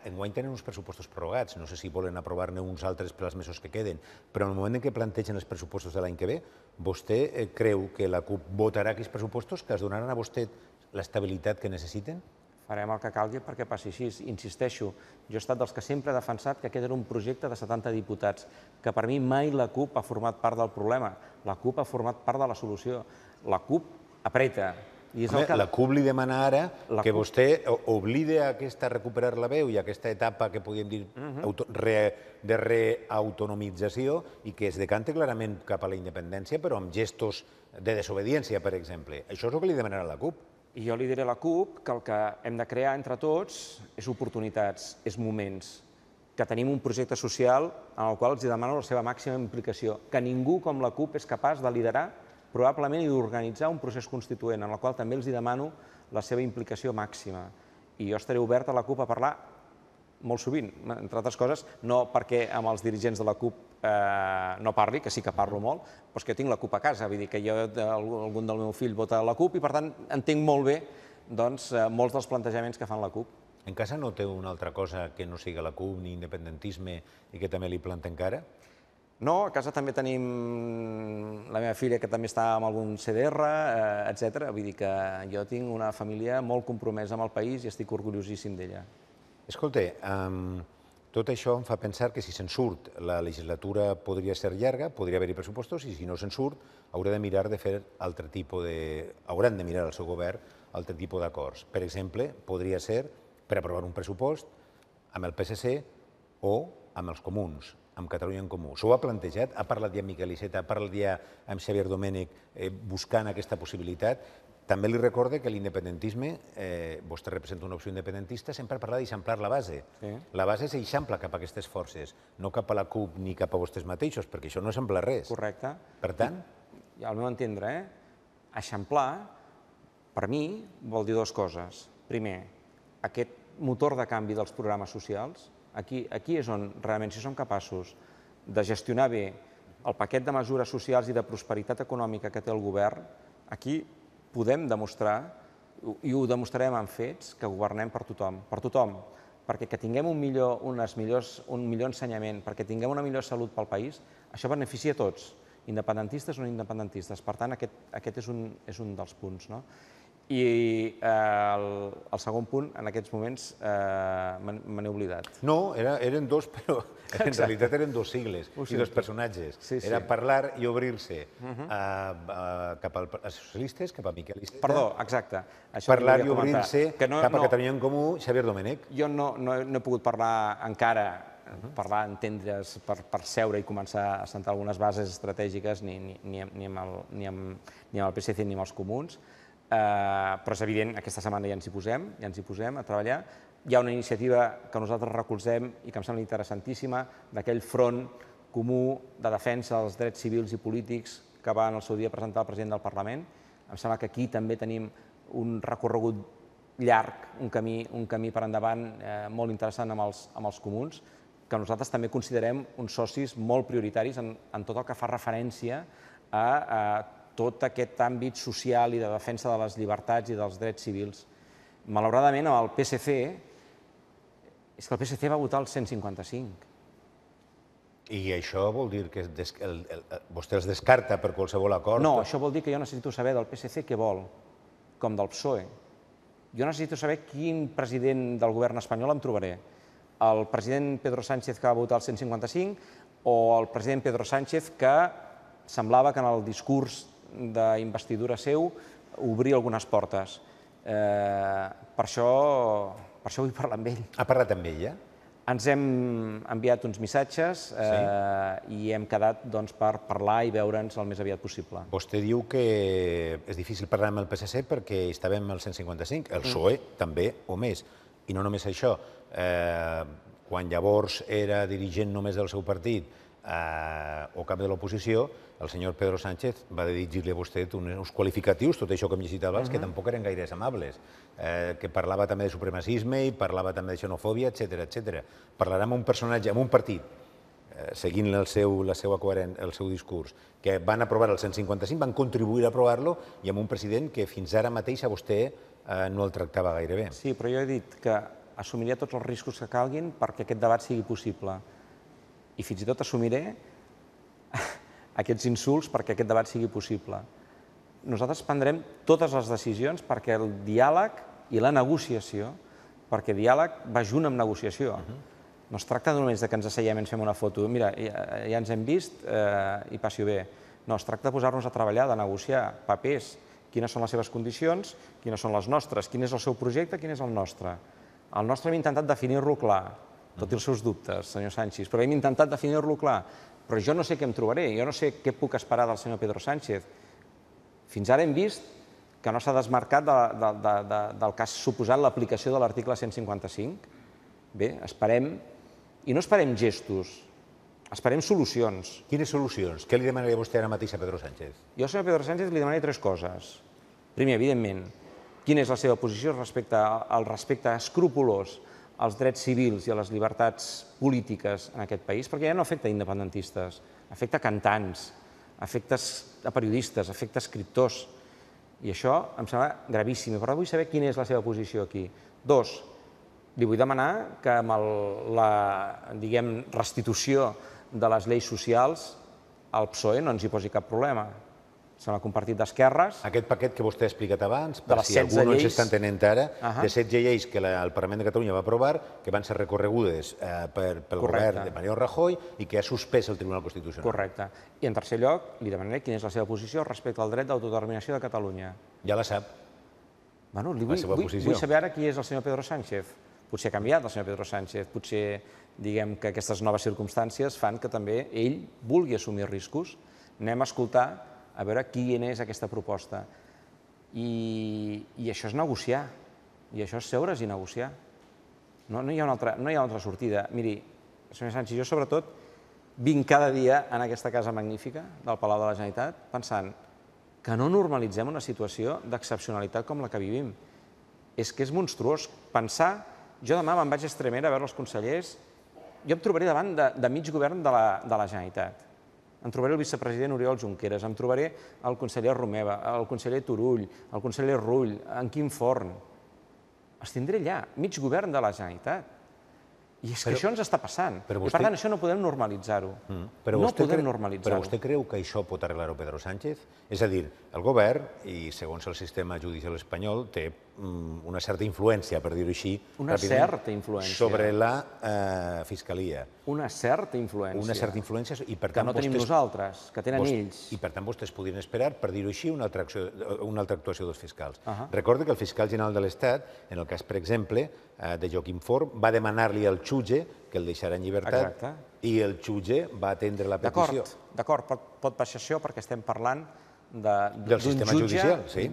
Enguany tenen uns pressupostos prorrogats, no sé si volen aprovar-ne uns altres per als mesos que queden, però en el moment en què plantegen els pressupostos de l'any que ve, vostè creu que la CUP votarà aquests pressupostos que es donaran a vostè l'estabilitat que necessiten? Farem el que calgui perquè passi així. Insisteixo, jo he estat dels que sempre he defensat que aquest era un projecte de 70 diputats, que per mi mai la CUP ha format part del problema, la CUP ha format part de la solució. La CUP apreta. La CUP li demana ara que vostè oblide recuperar la veu i aquesta etapa que podríem dir de reautonomització i que es decante clarament cap a la independència, però amb gestos de desobediència, per exemple. Això és el que li demanarà la CUP. I jo li diré a la CUP que el que hem de crear entre tots és oportunitats, és moments, que tenim un projecte social en el qual els demano la seva màxima implicació, que ningú com la CUP és capaç de liderar probablement i d'organitzar un procés constituent en el qual també els demano la seva implicació màxima. I jo estaré obert a la CUP a parlar molt sovint, entre altres coses, no perquè amb els dirigents de la CUP no parli, que sí que parlo molt, però és que tinc la CUP a casa, vull dir que algun del meu fill vota a la CUP i per tant entenc molt bé molts dels plantejaments que fan la CUP. En casa no té una altra cosa que no siga la CUP ni independentisme i que també li planten cara? No, a casa també tenim la meva filla que també està amb algun CDR, etc. Vull dir que jo tinc una família molt compromesa amb el país i estic orgullosíssim d'ella. Escolta, tot això em fa pensar que si se'n surt la legislatura podria ser llarga, podria haver-hi pressupostos, i si no se'n surt haurà de mirar de fer altre tipus de... hauran de mirar al seu govern altre tipus d'acords. Per exemple, podria ser per aprovar un pressupost amb el PSC o amb els comuns, amb Catalunya en Comú. S'ho ha plantejat, ha parlat ja amb Miquel Iceta, ha parlat ja amb Xavier Domènech buscant aquesta possibilitat. També li recorde que l'independentisme, vostè representa una opció independentista, sempre parla d'eixamplar la base. La base s'eixampla cap a aquestes forces, no cap a la CUP ni cap a vostès mateixos, perquè això no eixampla res. Correcte. Per tant... Al meu entendre, eixamplar, per mi, vol dir dues coses. Primer, aquest motor de canvi dels programes socials. Aquí és on realment, si som capaços de gestionar bé el paquet de mesures socials i de prosperitat econòmica que té el govern, aquí podem demostrar, i ho demostrarem amb fets, que governem per tothom. Per tothom. Perquè que tinguem un millor ensenyament, perquè tinguem una millor salut pel país, això beneficia a tots, independentistes o no independentistes. Per tant, aquest és un dels punts. I el segon punt, en aquests moments, me n'he oblidat. No, eren dos, però en realitat eren dos sigles i dos personatges. Era parlar i obrir-se cap als socialistes, cap a Miquel Iceta. Perdó, exacte. Parlar i obrir-se cap a Catalunya en Comú, Xavier Domènech. Jo no he pogut parlar encara parlar, entendre's, per seure i començar a sentar algunes bases estratègiques ni amb el PSC ni amb els comuns. Però és evident, aquesta setmana ja ens hi posem a treballar. Hi ha una iniciativa que nosaltres recolzem i que em sembla interessantíssima, d'aquell front comú de defensa dels drets civils i polítics que va en el seu dia presentar el president del Parlament. Em sembla que aquí també tenim un recorregut llarg, un camí per endavant molt interessant amb els comuns, que nosaltres també considerem uns socis molt prioritaris en tot el que fa referència a tot aquest àmbit social i de defensa de les llibertats i dels drets civils. Malauradament, amb el PSC, és que el PSC va votar el 155. I això vol dir que vostè els descarta per qualsevol acord? No, això vol dir que jo necessito saber del PSC què vol, com del PSOE. Jo necessito saber quin president del govern espanyol em trobaré. El president Pedro Sánchez que va votar el 155 o el president Pedro Sánchez que semblava que en el discurs d'investidura seu obria algunes portes. Per això vull parlar amb ell. Ha parlat amb ell, ja? Ens hem enviat uns missatges i hem quedat per parlar i veure'ns el més aviat possible. Vostè diu que és difícil parlar amb el PSC perquè estàvem al 155, el PSOE també o més. I no només això, quan llavors era dirigent només del seu partit o cap de l'oposició, el senyor Pedro Sánchez va dirigir-li a vostè uns qualificatius, tot això que hem llegit abans, que tampoc eren gaire amables, que parlava també de supremacisme i parlava també de xenofòbia, etc. Parlarà amb un personatge, amb un partit, seguint el seu discurs, que van aprovar el 155, van contribuir a aprovar-lo, i amb un president que fins ara mateix a vostè no el tractava gaire bé. Sí, però jo he dit que assumiria tots els riscos que calguin perquè aquest debat sigui possible. I fins i tot assumiré aquests insults perquè aquest debat sigui possible. Nosaltres prendrem totes les decisions perquè el diàleg i la negociació, perquè diàleg va junt amb negociació. No es tracta només que ens asseiem i ens fem una foto. Mira, ja ens hem vist i passi-ho bé. No, es tracta de posar-nos a treballar, de negociar papers, quines són les seves condicions, quines són les nostres, quin és el seu projecte, quin és el nostre. El nostre hem intentat definir-lo clar, tot i els seus dubtes, senyor Sánchez, però hem intentat definir-lo clar. Però jo no sé què em trobaré, jo no sé què puc esperar del senyor Pedro Sánchez. Fins ara hem vist que no s'ha desmarcat del que ha suposat l'aplicació de l'article 155. Bé, esperem, i no esperem gestos, esperem solucions. Quines solucions? Què li demanaria vostè ara mateix a Pedro Sánchez? Jo al senyor Pedro Sánchez li demanaria 3 coses. Primer, evidentment, quina és la seva posició respecte al respecte escrupolós als drets civils i a les llibertats polítiques en aquest país, perquè ja no afecta independentistes, afecta cantants, afecta periodistes, afecta escriptors, i això em sembla gravíssim, però vull saber quina és la seva posició aquí. 2, li vull demanar que amb la, diguem, restitució de les lleis socials el PSOE no ens hi posi cap problema. Sembla que un partit d'esquerres... Aquest paquet que vostè ha explicat abans, per si algú no ens està entenent ara, de 16 lleis que el Parlament de Catalunya va aprovar, que van ser recorregudes pel govern de Mariano Rajoy i que ha suspès el Tribunal Constitucional. Correcte. I en tercer lloc, li demanaré quina és la seva posició respecte al dret d'autodeterminació de Catalunya. Ja la sap. Bueno, vull saber ara qui és el senyor Pedro Sánchez. Potser ha canviat el senyor Pedro Sánchez, potser diguem que aquestes noves circumstàncies fan que també ell vulgui assumir riscos. Anem a escoltar a veure quina és aquesta proposta. I això és negociar, i això és seure's i negociar. No hi ha una altra sortida. Miri, senyor Sánchez, jo sobretot vinc cada dia en aquesta casa magnífica del Palau de la Generalitat pensant que no normalitzem una situació d'excepcionalitat com la que vivim. És que és monstruós pensar... Jo demà me'n vaig a Extremera a veure els consellers, jo em trobaré davant de mig govern de la Generalitat. Em trobaré el vicepresident Oriol Junqueras, em trobaré el conseller Romeva, el conseller Turull, el conseller Rull, en Quim Forn. Els tindré allà, mig govern de la Generalitat. I és que això ens està passant. I per tant, això no podem normalitzar-ho. No podem normalitzar-ho. Però vostè creu que això pot arreglar-ho Pedro Sánchez? És a dir, el govern, i segons el sistema judicial espanyol, té una certa influència, per dir-ho així, Una certa influència. sobre la Fiscalia. Una certa influència. Una certa influència i, per Que tant, no tenim nosaltres, que tenen ells. I, per tant, vostès podrien esperar, per dir-ho així, una altra actuació dels fiscals. Recorda que el fiscal general de l'Estat, en el cas, per exemple, de Joaquim Forn, va demanar-li al jutge que el deixara en llibertat i el jutge va atendre la petició. D'acord, pot passar això perquè estem parlant Del sistema judicial, sí.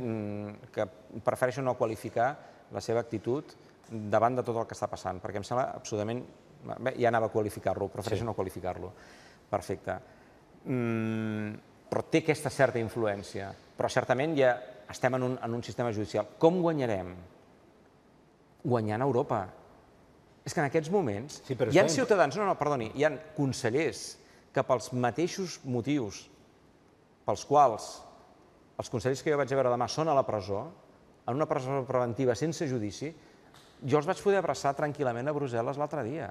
que prefereixo no qualificar la seva actitud davant de tot el que està passant, perquè em sembla absolutament... Ja anava a qualificar-lo, prefereixo no qualificar-lo. Perfecte. Però té aquesta certa influència. Però certament ja estem en un sistema judicial. Com guanyarem? Guanyant a Europa. És que en aquests moments hi ha ciutadans, perdoni, hi ha consellers que pels mateixos motius pels quals els consellers que jo vaig a veure demà són a la presó, en una presó preventiva sense judici, jo els vaig poder abraçar tranquil·lament a Brussel·les l'altre dia.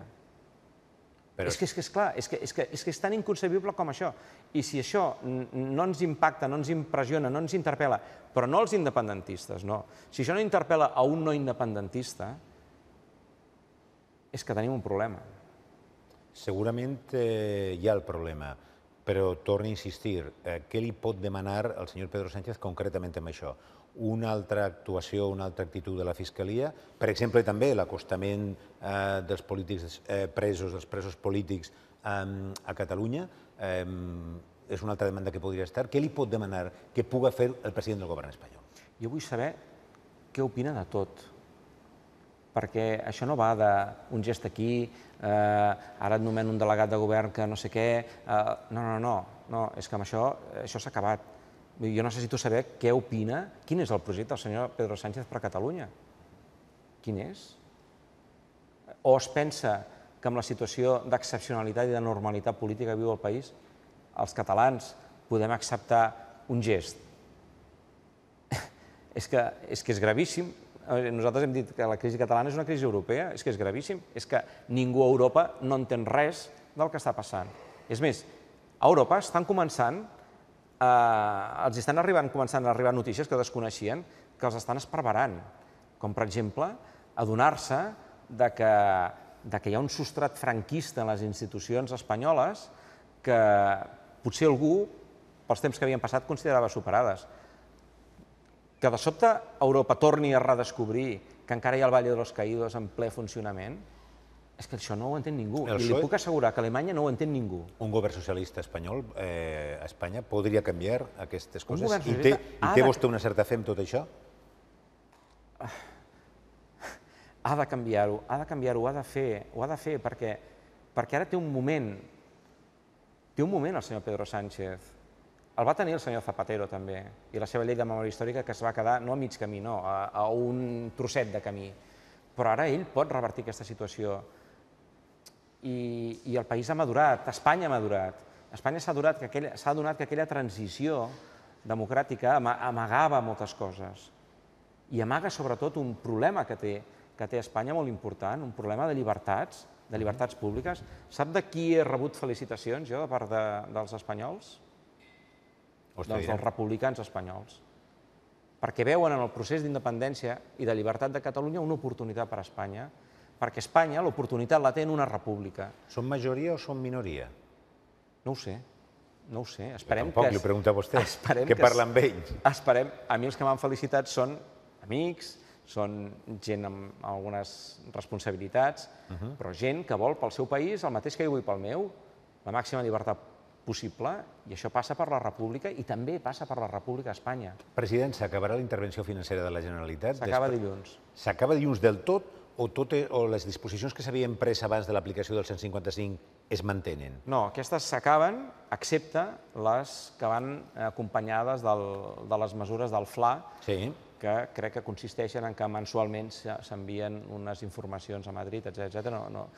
És que és clar, és que és tan inconcebible com això. I si això no ens impacta, no ens impressiona, no ens interpel·la, però no els independentistes, no. Si això no interpel·la a un no independentista, és que tenim un problema. Segurament hi ha el problema, però torno a insistir, què li pot demanar el senyor Pedro Sánchez concretament amb això? Una altra actuació, una altra actitud de la Fiscalia? Per exemple, també l'acostament dels polítics presos, dels presos polítics a Catalunya, és una altra demanda que podria estar. Què li pot demanar que puga fer el president del govern espanyol? Jo vull saber què opina de tot, perquè això no va d'un gest aquí, ara et nomeno un delegat de govern que no sé què... No, és que amb això s'ha acabat. Jo necessito saber què opina, quin és el projecte del senyor Pedro Sánchez per a Catalunya. Quin és? O es pensa que amb la situació d'excepcionalitat i de normalitat política que viu el país, els catalans podem acceptar un gest? És que és gravíssim. Nosaltres hem dit que la crisi catalana és una crisi europea, és que és gravíssim, és que ningú a Europa no entén res del que està passant. És més, a Europa estan començant, els estan començant a arribar notícies que desconeixien, que els estan esparverant, com per exemple adonar-se que hi ha un substrat franquista en les institucions espanyoles que potser algú, pels temps que havien passat, considerava superades. Que de sobte Europa torni a redescobrir que encara hi ha el Valle de los Caídos en ple funcionament, és que això no ho entén ningú. I li puc assegurar que a Alemanya no ho entén ningú. Un govern socialista espanyol a Espanya podria canviar aquestes coses? I té vostè una certa fe en tot això? Ha de canviar-ho, ho ha de fer, perquè ara té un moment el senyor Pedro Sánchez. El va tenir el senyor Zapatero, també, i la seva llei de memòria històrica que es va quedar no a mig camí, no, a un trosset de camí. Però ara ell pot revertir aquesta situació. I el país ha madurat, Espanya ha madurat. Espanya s'ha adonat que aquella transició democràtica amagava moltes coses. I amaga sobretot un problema que té Espanya molt important, un problema de llibertats públiques. Sap de qui he rebut felicitacions jo de part dels espanyols? Doncs dels republicans espanyols, perquè veuen en el procés d'independència i de llibertat de Catalunya una oportunitat per a Espanya, perquè Espanya l'oportunitat la té en una república. Són majoria o són minoria? No ho sé, Tampoc li pregunto a vostè, què parla amb ells? A mi els que m'han felicitat són amics, són gent amb algunes responsabilitats, però gent que vol pel seu país el mateix que jo vull pel meu, la màxima llibertat possible, i això passa per la República i també passa per la República d'Espanya. President, s'acabarà la intervenció financera de la Generalitat? S'acaba dilluns. S'acaba dilluns del tot o les disposicions que s'havien pres abans de l'aplicació del 155 es mantenen? No, aquestes s'acaben, excepte les que van acompanyades de les mesures del FLA, que crec que consisteixen en que mensualment s'envien unes informacions a Madrid, etc.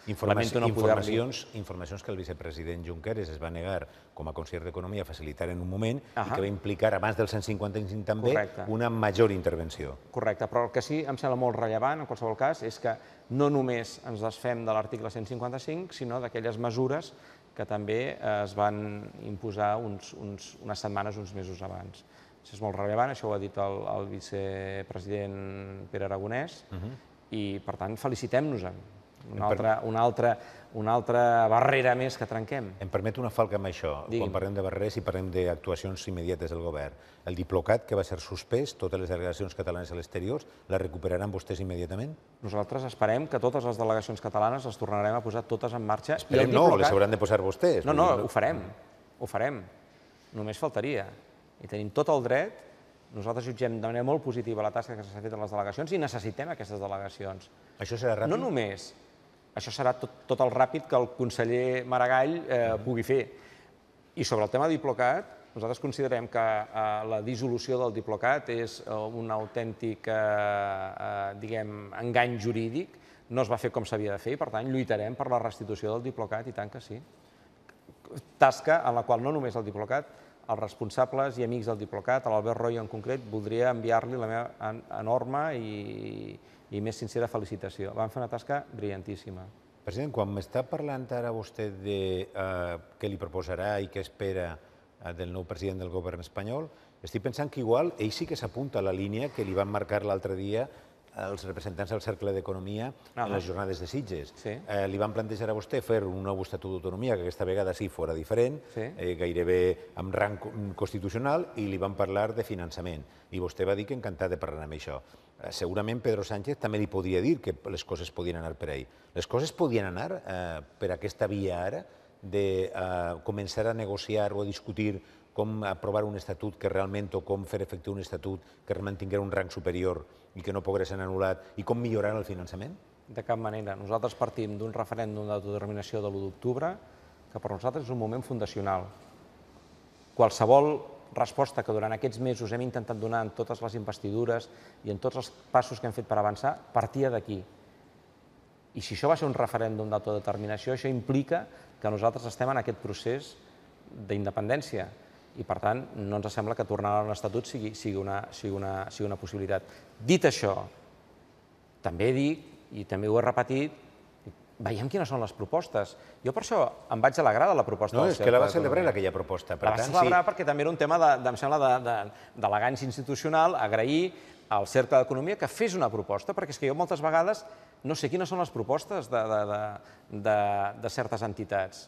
Informacions que el vicepresident Junqueras es va negar com a conseller d'Economia a facilitar en un moment i que va implicar, abans del 155 també, una major intervenció. Correcte, però el que sí em sembla molt rellevant, en qualsevol cas, és que no només ens desfem de l'article 155, sinó d'aquelles mesures que també es van imposar unes setmanes, uns mesos abans. Això és molt rellevant, això ho ha dit el vicepresident Pere Aragonès, i per tant felicitem-nos-en. Una altra barrera més que trenquem. Em permet una falca amb això. Quan parlem de barreres i parlem d'actuacions immediates del govern. El Diplocat, que va ser suspès, totes les delegacions catalanes a l'exterior, les recuperaran vostès immediatament? Nosaltres esperem que totes les delegacions catalanes les tornarem a posar totes en marxa. Esperem no, les hauran de posar vostès. No, ho farem. Ho farem. Només faltaria. I tenim tot el dret. Nosaltres jutgem de manera molt positiva la tasca que s'ha fet a les delegacions i necessitem aquestes delegacions. Això serà ràpid? No només. Això serà tot el ràpid que el conseller Maragall pugui fer. I sobre el tema Diplocat, nosaltres considerem que la dissolució del Diplocat és un autèntic, diguem, engany jurídic. No es va fer com s'havia de fer i, per tant, lluitarem per la restitució del Diplocat, i tant que sí. Tasca en la qual no només el Diplocat, els responsables i amics del Diplocat, l'Albert Royo en concret, voldria enviar-li la meva enorme i més sincera felicitació. Van fer una tasca brillantíssima. President, quan m'està parlant ara vostè de què li proposarà i què espera del nou president del govern espanyol, estic pensant que igual ell sí que s'apunta a la línia que li van marcar l'altre dia els representants del Cercle d'Economia en les jornades de Sitges. Li van plantejar a vostè fer un nou estatut d'autonomia, que aquesta vegada sí fora diferent, gairebé amb rang constitucional, i li van parlar de finançament. I vostè va dir que encantat de parlar amb això. Segurament Pedro Sánchez també li podria dir que les coses podien anar per ahí. Les coses podien anar per aquesta via ara de començar a negociar o a discutir com aprovar un estatut que realment, o com fer efectiu un estatut que realment tingués un rang superior i que no pogués ser anul·lat, i com millorar el finançament? De cap manera. Nosaltres partim d'un referèndum d'autodeterminació de l'1 d'octubre, que per nosaltres és un moment fundacional. Qualsevol resposta que durant aquests mesos hem intentat donar en totes les investidures i en tots els passos que hem fet per avançar, partia d'aquí. I si això va ser un referèndum d'autodeterminació, això implica que nosaltres estem en aquest procés d'independència. I, per tant, no ens sembla que tornar a l'Estatut sigui una possibilitat. Dit això, també dic, i també ho he repetit, veiem quines són les propostes. Jo per això em vaig alegrar de la proposta del Cercle. No, és que la va celebrar aquella proposta. La va celebrar perquè també era un tema, em sembla, d'elegància institucional, agrair al Cercle d'Economia que fes una proposta, perquè és que jo moltes vegades no sé quines són les propostes de certes entitats.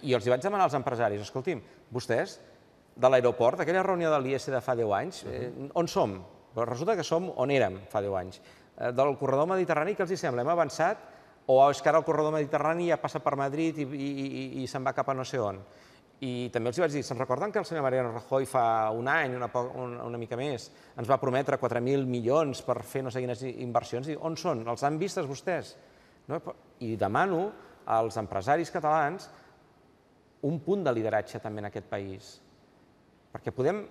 I els hi vaig demanar als empresaris, escolti'm, vostès, de l'aeroport, d'aquella reunió de l'IES de fa 10 anys, on som? Resulta que som on érem fa 10 anys. Del corredor mediterrani, què els hi sembla? Hem avançat? O és que ara el corredor mediterrani ja passa per Madrid i se'n va cap a no sé on? I també els hi vaig dir, se'n recorden que el senyor Mariano Rajoy fa un any, una mica més, ens va prometre 4.000 milions per fer no sé quines inversions? On són? Els han vistes vostès? I demano als empresaris catalans un punt de lideratge també en aquest país. Perquè podem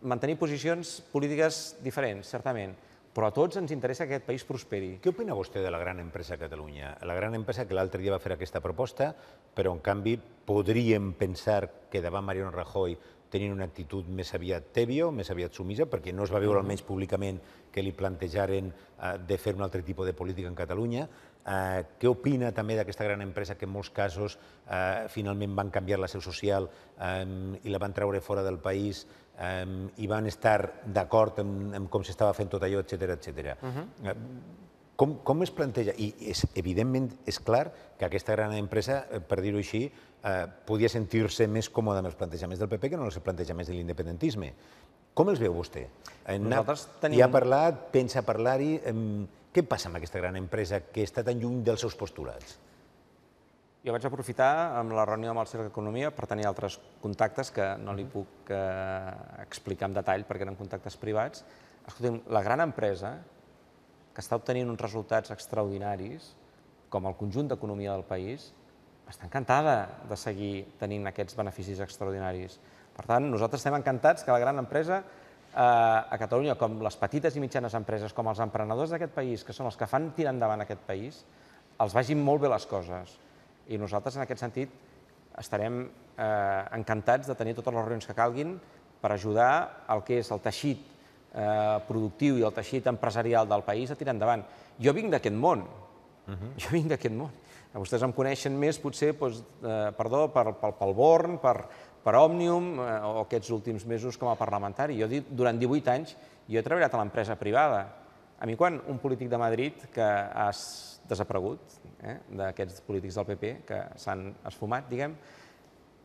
mantenir posicions polítiques diferents, certament, però a tots ens interessa que aquest país prosperi. Què opina vostè de la gran empresa a Catalunya? La gran empresa que l'altre dia va fer aquesta proposta, però en canvi podríem pensar que davant Mariano Rajoy tenien una actitud més aviat tèbia, més aviat sumisa, perquè no es va veure almenys públicament que li plantejaren de fer un altre tipus de política en Catalunya. Què opina també d'aquesta gran empresa que en molts casos finalment van canviar la seu social i la van treure fora del país i van estar d'acord amb com s'estava fent tot allò, etcètera? Com es planteja? I evidentment és clar que aquesta gran empresa, per dir-ho així, podia sentir-se més còmoda amb els plantejaments del PP que no els plantejaments de l'independentisme. Com els veu vostè? Hi ha parlat, pensa parlar-hi... Què passa amb aquesta gran empresa que està tan lluny dels seus postulats? Jo vaig aprofitar amb la reunió amb el Cercle d'Economia per tenir altres contactes que no li puc explicar en detall perquè eren contactes privats. Escolta'm, la gran empresa que està obtenint uns resultats extraordinaris, com el conjunt d'economia del país, està encantada de seguir tenint aquests beneficis extraordinaris. Per tant, nosaltres estem encantats que la gran empresa a Catalunya, com les petites i mitjanes empreses, com els emprenedors d'aquest país, que són els que fan tirar endavant aquest país, els vagin molt bé les coses. I nosaltres, en aquest sentit, estarem encantats de tenir totes les reunions que calguin per ajudar el que és el teixit productiu i el teixit empresarial del país a tirar endavant. Jo vinc d'aquest món. Jo vinc d'aquest món. Vostès em coneixen més, potser, perdó, pel Born, per Òmnium, o aquests últims mesos com a parlamentari. Jo, durant 18 anys, jo he treballat a l'empresa privada. A mi, quan un polític de Madrid, que ha desaparegut, d'aquests polítics del PP, que s'han esfumat, diguem,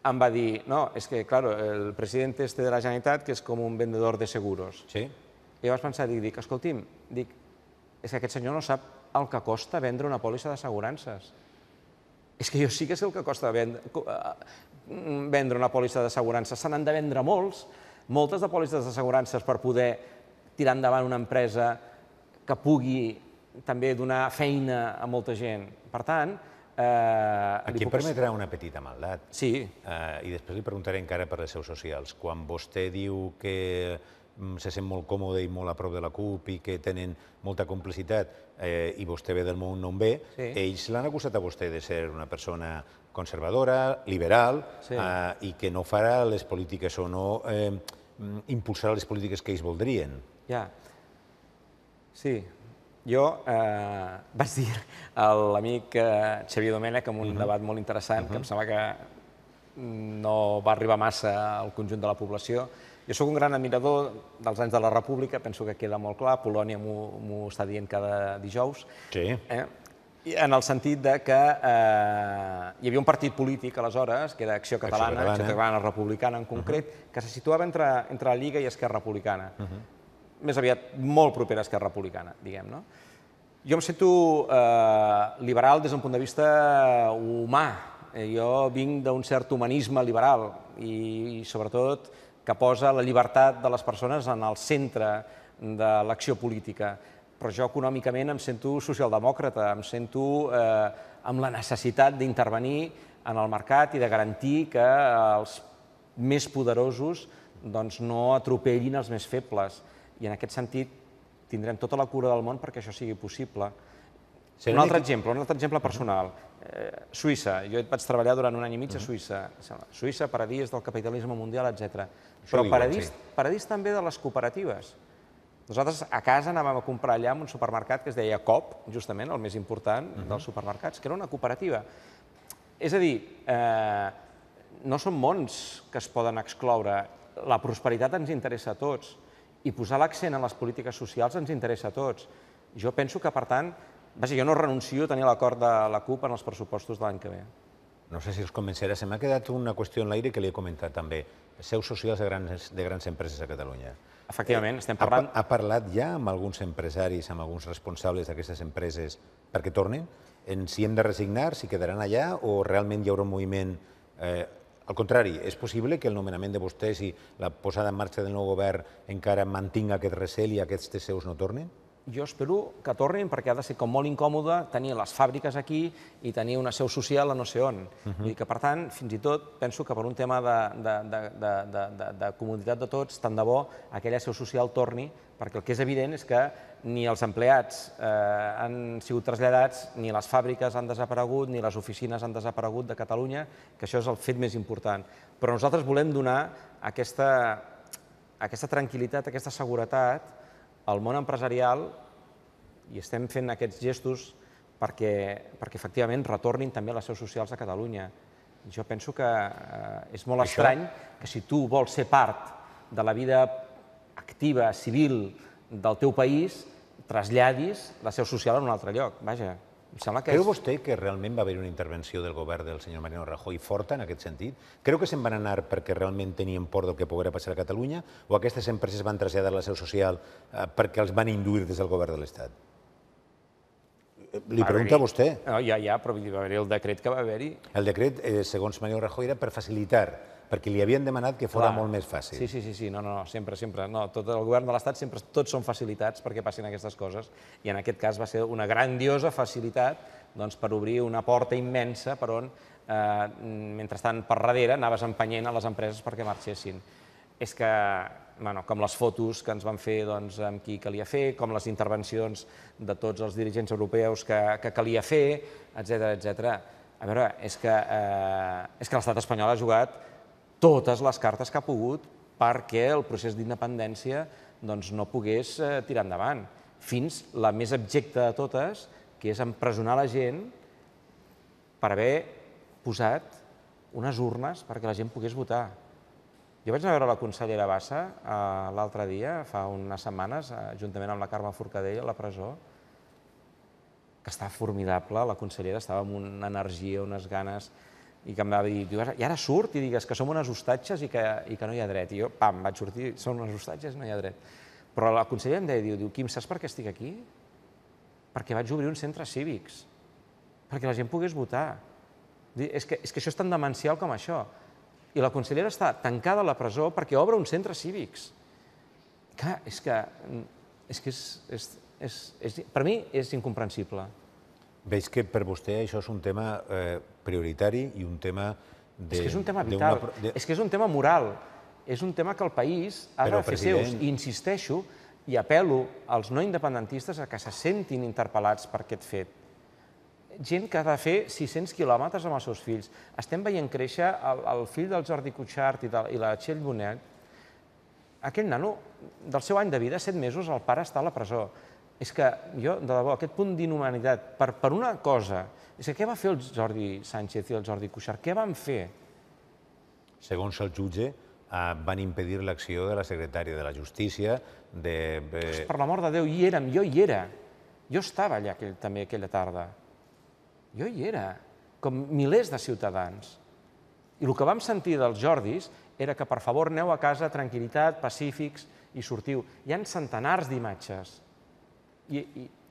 em va dir, no, és que, clar, el president este de la Generalitat, que és com un vendedor de seguros. Sí. I jo vaig pensar, dic, escolti'm, és que aquest senyor no sap el que costa vendre una pòlissa d'assegurances. És que jo sí que sé el que costa vendre una pòlissa d'assegurances. Se n'han de vendre moltes de pòlisses d'assegurances per poder tirar endavant una empresa que pugui també donar feina a molta gent. Per tant... Aquí em permetrà una petita maldat. Sí. I després li preguntaré encara per les seus socials. Quan vostè diu que se sent molt còmode i molt a prop de la CUP i que tenen molta complicitat i vostè ve del món on ve, ells l'han acusat a vostè de ser una persona conservadora, liberal, i que no farà les polítiques o no impulsarà les polítiques que ells voldrien. Ja. Sí. Jo vaig dir a l'amic Xavier Domènech en un debat molt interessant, que em sembla que no va arribar massa al conjunt de la població. Jo soc un gran admirador dels anys de la República, penso que queda molt clar, Polònia m'ho està dient cada dijous, en el sentit que hi havia un partit polític aleshores, que era Acció Catalana, Acció Catalana Republicana en concret, que se situava entre la Lliga i Esquerra Republicana. Més aviat molt propera a Esquerra Republicana, diguem, no? Jo em sento liberal des d'un punt de vista humà. Jo vinc d'un cert humanisme liberal i, sobretot, que posa la llibertat de les persones en el centre de l'acció política. Però jo econòmicament em sento socialdemòcrata, em sento amb la necessitat d'intervenir en el mercat i de garantir que els més poderosos no atropellin els més febles. I en aquest sentit tindrem tota la cura del món perquè això sigui possible. Un altre exemple personal. Suïssa. Jo vaig treballar durant un any i mig a Suïssa. Suïssa, paradís del capitalisme mundial, etc. Però paradís també de les cooperatives. Nosaltres a casa anàvem a comprar allà en un supermercat que es deia Coop, justament, el més important dels supermercats, que era una cooperativa. És a dir, no són mons que es poden excloure. La prosperitat ens interessa a tots. I posar l'accent en les polítiques socials ens interessa a tots. Jo penso que, per tant, jo no renuncio a tenir l'acord de la CUP en els pressupostos de l'any que ve. No sé si els convencerà. Se m'ha quedat una qüestió en l'aire que li he comentat també. Seus socials de grans empreses a Catalunya. Efectivament, estem parlant... Ha parlat ja amb alguns empresaris, amb alguns responsables d'aquestes empreses perquè tornin? Si hem de resignar, si quedaran allà o realment hi haurà un moviment... Al contrari, és possible que el nomenament de vostès i la posada en marxa del nou govern encara mantinga aquest recel i aquests seus no tornin? Jo espero que tornin perquè ha de ser com molt incòmode tenir les fàbriques aquí i tenir una seu social a no sé on. I que, per tant, fins i tot penso que per un tema de comoditat de tots, tant de bo aquella seu social torni, perquè el que és evident és que ni els empleats han sigut traslladats, ni les fàbriques han desaparegut, ni les oficines han desaparegut de Catalunya, que això és el fet més important. Però nosaltres volem donar aquesta tranquil·litat, aquesta seguretat al món empresarial i estem fent aquests gestos perquè efectivament retornin també les seus socials a Catalunya. Jo penso que és molt estrany que si tu vols ser part de la vida activa, civil del teu país, traslladis la seu social a un altre lloc. Vaja, em sembla que Creu vostè que realment va haver-hi una intervenció del govern del senyor Mariano Rajoy forta en aquest sentit? Creu que se'n van anar perquè realment tenien por del que poguera passar a Catalunya o aquestes empreses van traslladar la seu social perquè els van induir des del govern de l'Estat? Li pregunta a vostè. Ja, però va haver-hi el decret que va haver-hi. El decret, segons Mariano Rajoy, era per facilitar, perquè li havien demanat que fos molt més fàcil. Sí, no, sempre. Tot el govern de l'Estat sempre tots són facilitats perquè passin aquestes coses i en aquest cas va ser una grandiosa facilitat per obrir una porta immensa per on, mentrestant, per darrere, anaves empenyent a les empreses perquè marxessin. És que, com les fotos que ens van fer amb qui calia fer, com les intervencions de tots els dirigents europeus que calia fer, etc. A veure, és que l'estat espanyol ha jugat totes les cartes que ha pogut perquè el procés d'independència no pogués tirar endavant, fins la més abjecta de totes, que és empresonar la gent per haver posat unes urnes perquè la gent pogués votar. Jo vaig anar a veure la consellera Bassa l'altre dia, fa unes setmanes, juntament amb la Carme Forcadell a la presó, que estava formidable, la consellera estava amb una energia, unes ganes, i que em va dir, i ara surt i digues que som unes hostatges i que no hi ha dret. I jo, pam, vaig sortir, són unes hostatges, no hi ha dret. Però la consellera em deia, diu, Quim, saps per què estic aquí? Perquè vaig obrir uns centres cívics, perquè la gent pogués votar. És que això és tan demencial com això. I la consellera està tancada a la presó perquè obre uns centres cívics. Clar, és que per mi és incomprensible. Veig que per vostè això és un tema prioritari i un tema de... És que és un tema vital, és que és un tema moral, és un tema que el país ha de fer seus. I insisteixo i apel·lo als no independentistes a que se sentin interpel·lats per aquest fet. Gent que ha de fer 600 quilòmetres amb els seus fills. Estem veient créixer el fill del Jordi Cuixart i la Txell Bonet. Aquell nano, del seu any de vida, 7 mesos, el pare està a la presó. És que jo, de debò, aquest punt d'inhumanitat, per una cosa, és que què va fer el Jordi Sánchez i el Jordi Cuixart? Què van fer? Segons el jutge, van impedir l'acció de la secretària de la Justícia, Per l'amor de Déu, hi érem, jo hi era. Jo estava allà també aquella tarda. Jo hi era, com milers de ciutadans. I el que vam sentir dels Jordis era que, per favor, aneu a casa, tranquil·litat, pacífics, i sortiu. Hi ha centenars d'imatges. I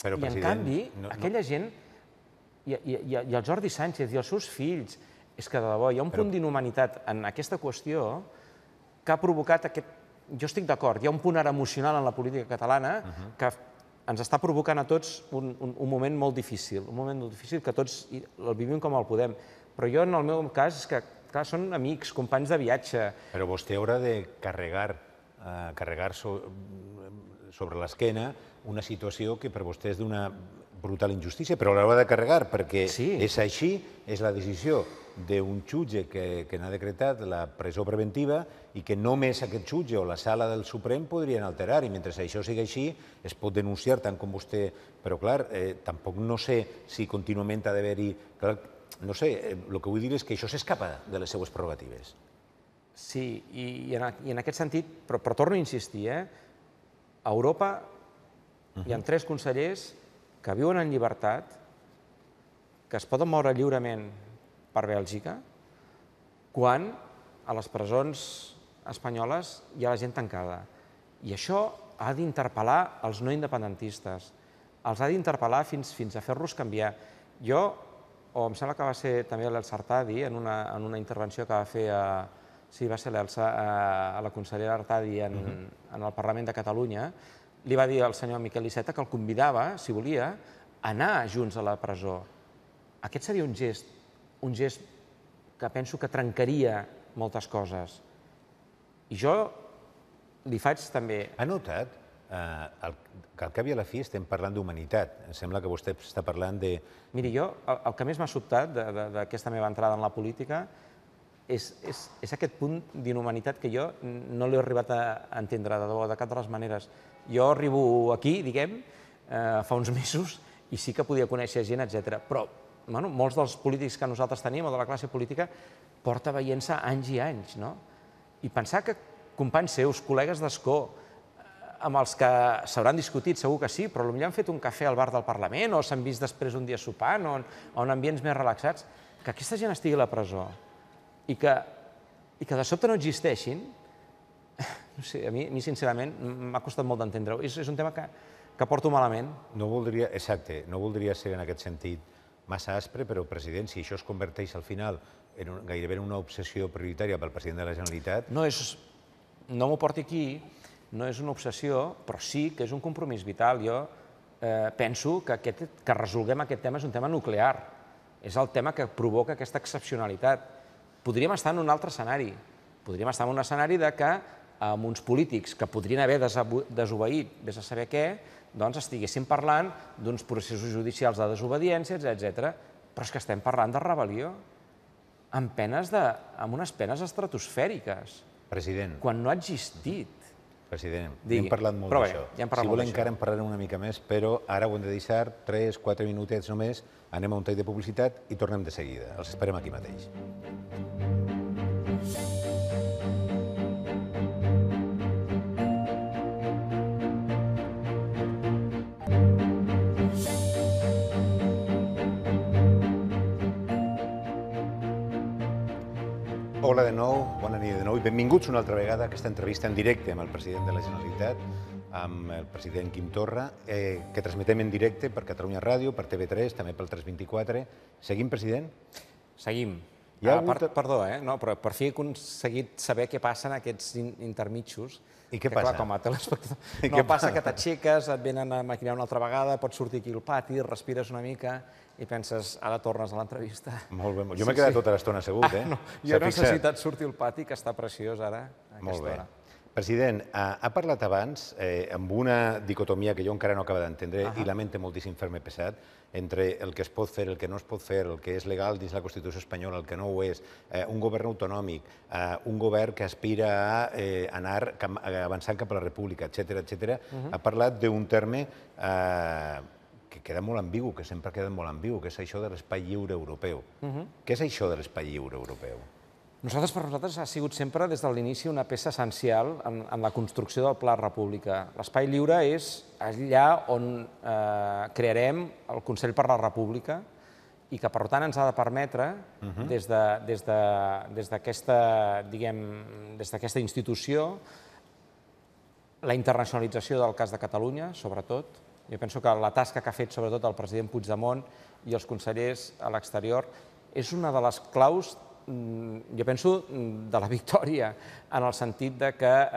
en canvi, aquella gent, i el Jordi Sánchez i els seus fills, és que de debò hi ha un punt d'inhumanitat en aquesta qüestió que ha provocat aquest... Jo estic d'acord, hi ha un punt ara emocional en la política catalana que ens està provocant a tots un moment molt difícil, que tots el vivim com el podem. Però jo, en el meu cas, és que, clar, són amics, companys de viatge. Però vostè haurà de carregar sobre l'esquena una situació que per vostè és d'una brutal injustícia, però l'haurà de carregar perquè és així, és la decisió d'un jutge que n'ha decretat la presó preventiva i que només aquest jutge o la sala del Suprem podrien alterar, i mentre això sigui així es pot denunciar tant com vostè, però clar, tampoc no sé si contínuament ha d'haver-hi... No sé, el que vull dir és que això s'escapa de les seues prerrogatives. Sí, i en aquest sentit, però torno a insistir, a Europa hi ha 3 consellers que viuen en llibertat, que es poden moure lliurement per Bèlgica, quan a les presons espanyoles hi ha la gent tancada. I això ha d'interpel·lar els no independentistes, els ha d'interpel·lar fins a fer-los canviar. Jo, o em sembla que va ser també l'Elsa Artadi, en una intervenció que va fer va ser l'Elsa, a la consellera Artadi en el Parlament de Catalunya, li va dir al senyor Miquel Iceta que el convidava, si volia, a anar junts a la presó. Aquest seria un gest que penso que trencaria moltes coses. I jo li faig també... Ha notat que al cap i a la fi estem parlant d'humanitat. Em sembla que vostè està parlant de... Miri, jo el que més m'ha sobtat d'aquesta meva entrada en la política és aquest punt d'inhumanitat que jo no l'he arribat a entendre de cap de les maneres. Jo arribo aquí, diguem, fa uns mesos, i sí que podia conèixer gent, etc. Però molts dels polítics que nosaltres tenim, o de la classe política, porta veient-se anys i anys, no? I pensar que companys seus, col·legues d'escó, amb els que s'hauran discutit, segur que sí, però potser han fet un cafè al bar del Parlament o s'han vist després un dia sopant o en ambients més relaxats, que aquesta gent estigui a la presó i que de sobte no existeixin, no sé, a mi sincerament m'ha costat molt d'entendre-ho. És un tema que porto malament. Exacte, no voldria ser en aquest sentit massa aspre, però, president, si això es converteix al final gairebé en una obsessió prioritària pel president de la Generalitat... No m'ho porti aquí, no és una obsessió, però sí que és un compromís vital. Jo penso que resolguem aquest tema és un tema nuclear. És el tema que provoca aquesta excepcionalitat. Podríem estar en un altre escenari. Podríem estar en un escenari que amb uns polítics que podrien haver desobeït, vés a saber què, doncs estiguéssim parlant d'uns processos judicials de desobediència, etc. Però és que estem parlant de rebel·lió amb unes penes estratosfèriques. President. Quan no ha existit. President, Digui. hem parlat molt Però bé, d'això. ja hem parlat Si molt vol d'això. encara en parlarem una mica més, però ara ho hem de deixar 3-4 minutets només, anem a un tall de publicitat i tornem de seguida. Els esperem aquí mateix. Hola de nou, bona nit de nou i benvinguts una altra vegada a aquesta entrevista en directe amb el president de la Generalitat, amb el president Quim Torra, que transmetem en directe per Catalunya Ràdio, per TV3, també pel 324. Seguim, president? Seguim. Hi ha hagut- Perdó, no, però per fi he aconseguit saber què passa en aquests intermitjos. I què Que, passa? Clar, com a telespectador. I No, què passa passa? que t'aixeques, et venen a maquinar una altra vegada, pots sortir aquí al pati, respires una mica i penses, ara tornes a l'entrevista. Molt bé, jo m'he quedat tota l'estona assegut, eh? No, jo S'ha he fixat? necessitat sortir al pati, que està preciós ara, a Molt aquesta bé. hora. President, ha parlat abans amb una dicotomia que jo encara no acabo d'entendre i lamento moltíssim fer-me pesat entre el que es pot fer, el que no es pot fer, el que és legal dins la Constitució espanyola, el que no ho és, un govern autonòmic, un govern que aspira a anar avançant cap a la república, etc. Ha parlat d'un terme que queda molt ambigu, que sempre ha quedat molt ambigu, que és això de l'espai lliure europeu. Què és això de l'espai lliure europeu? Per nosaltres ha sigut sempre, des de l'inici, una peça essencial en la construcció del Pla República. L'espai lliure és allà on crearem el Consell per la República i que, per tant, ens ha de permetre, des d'aquesta institució, la internacionalització del cas de Catalunya, sobretot. Jo penso que la tasca que ha fet, sobretot, el president Puigdemont i els consellers a l'exterior és una de les claus, jo penso, de la victòria, en el sentit de que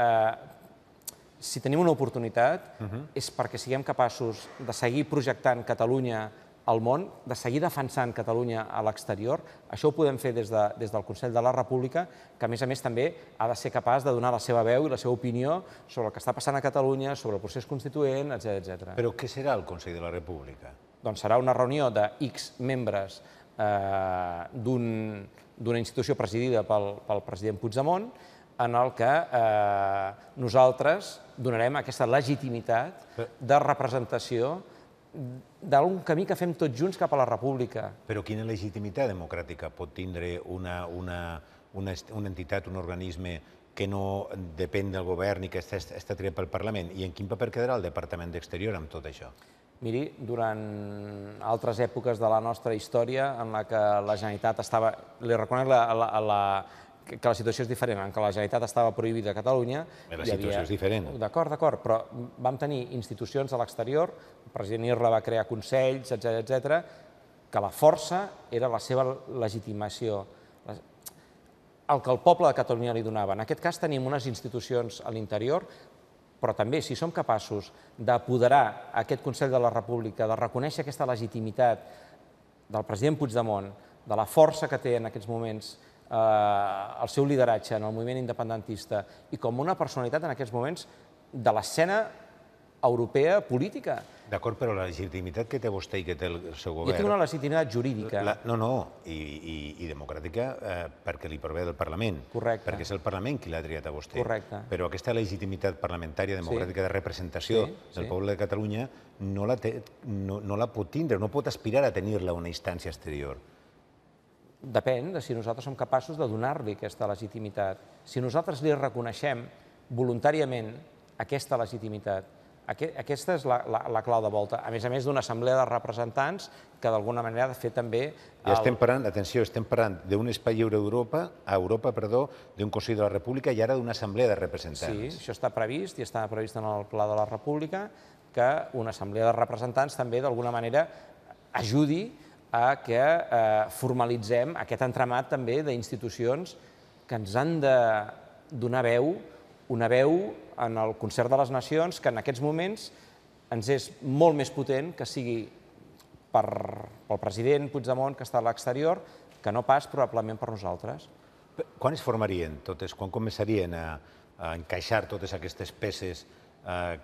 si tenim una oportunitat és perquè siguem capaços de seguir projectant Catalunya al món, de seguir defensant Catalunya a l'exterior. Això ho podem fer des del Consell de la República, que a més també ha de ser capaç de donar la seva veu i la seva opinió sobre el que està passant a Catalunya, sobre el procés constituent, etc. Però què serà el Consell de la República? Doncs serà una reunió de X membres d'una institució presidida pel president Puigdemont, en el que nosaltres donarem aquesta legitimitat de representació d'un camí que fem tots junts cap a la república. Però quina legitimitat democràtica pot tindre una entitat, un organisme que no depèn del govern i que està triat pel Parlament? I en quin paper quedarà el Departament d'Exterior amb tot això? Miri, durant altres èpoques de la nostra història en la que la Generalitat estava... Li reconec que la situació és diferent, en què la Generalitat estava prohibida a Catalunya... La situació és diferent. D'acord, però vam tenir institucions a l'exterior, el president Irla va crear consells, etc., que la força era la seva legitimació, el que el poble de Catalunya li donava. En aquest cas tenim unes institucions a l'interior, però també, si som capaços d'apoderar aquest Consell de la República, de reconèixer aquesta legitimitat del president Puigdemont, de la força que té en aquests moments el seu lideratge en el moviment independentista i com una personalitat en aquests moments de l'escena europea política. D'acord, però la legitimitat que té vostè i que té el seu Jo govern... tinc una legitimitat jurídica. I democràtica perquè li prové del Parlament. Correcte. Perquè és el Parlament qui l'ha triat a vostè. Correcte. Però aquesta legitimitat parlamentària, democràtica, de representació del poble de Catalunya no la pot tindre, no pot aspirar a tenir-la a una instància exterior. Depèn de si nosaltres som capaços de donar-li aquesta legitimitat. Si nosaltres li reconeixem voluntàriament aquesta legitimitat, aquesta és la clau de volta, a més d'una assemblea de representants que d'alguna manera ha de fer també... Ja estem parlant, atenció, estem parlant d'un espai lliure a Europa, d'un Consell de la República i ara d'una assemblea de representants. Sí, això està previst i està previst en el Pla de la República que una assemblea de representants també d'alguna manera ajudi a que formalitzem aquest entramat també d'institucions que ens han de donar veu, una veu en el concert de les nacions que en aquests moments ens és molt més potent que sigui pel president Puigdemont, que està a l'exterior, que no pas probablement per nosaltres. Quan es formarien totes, quan començarien a encaixar totes aquestes peces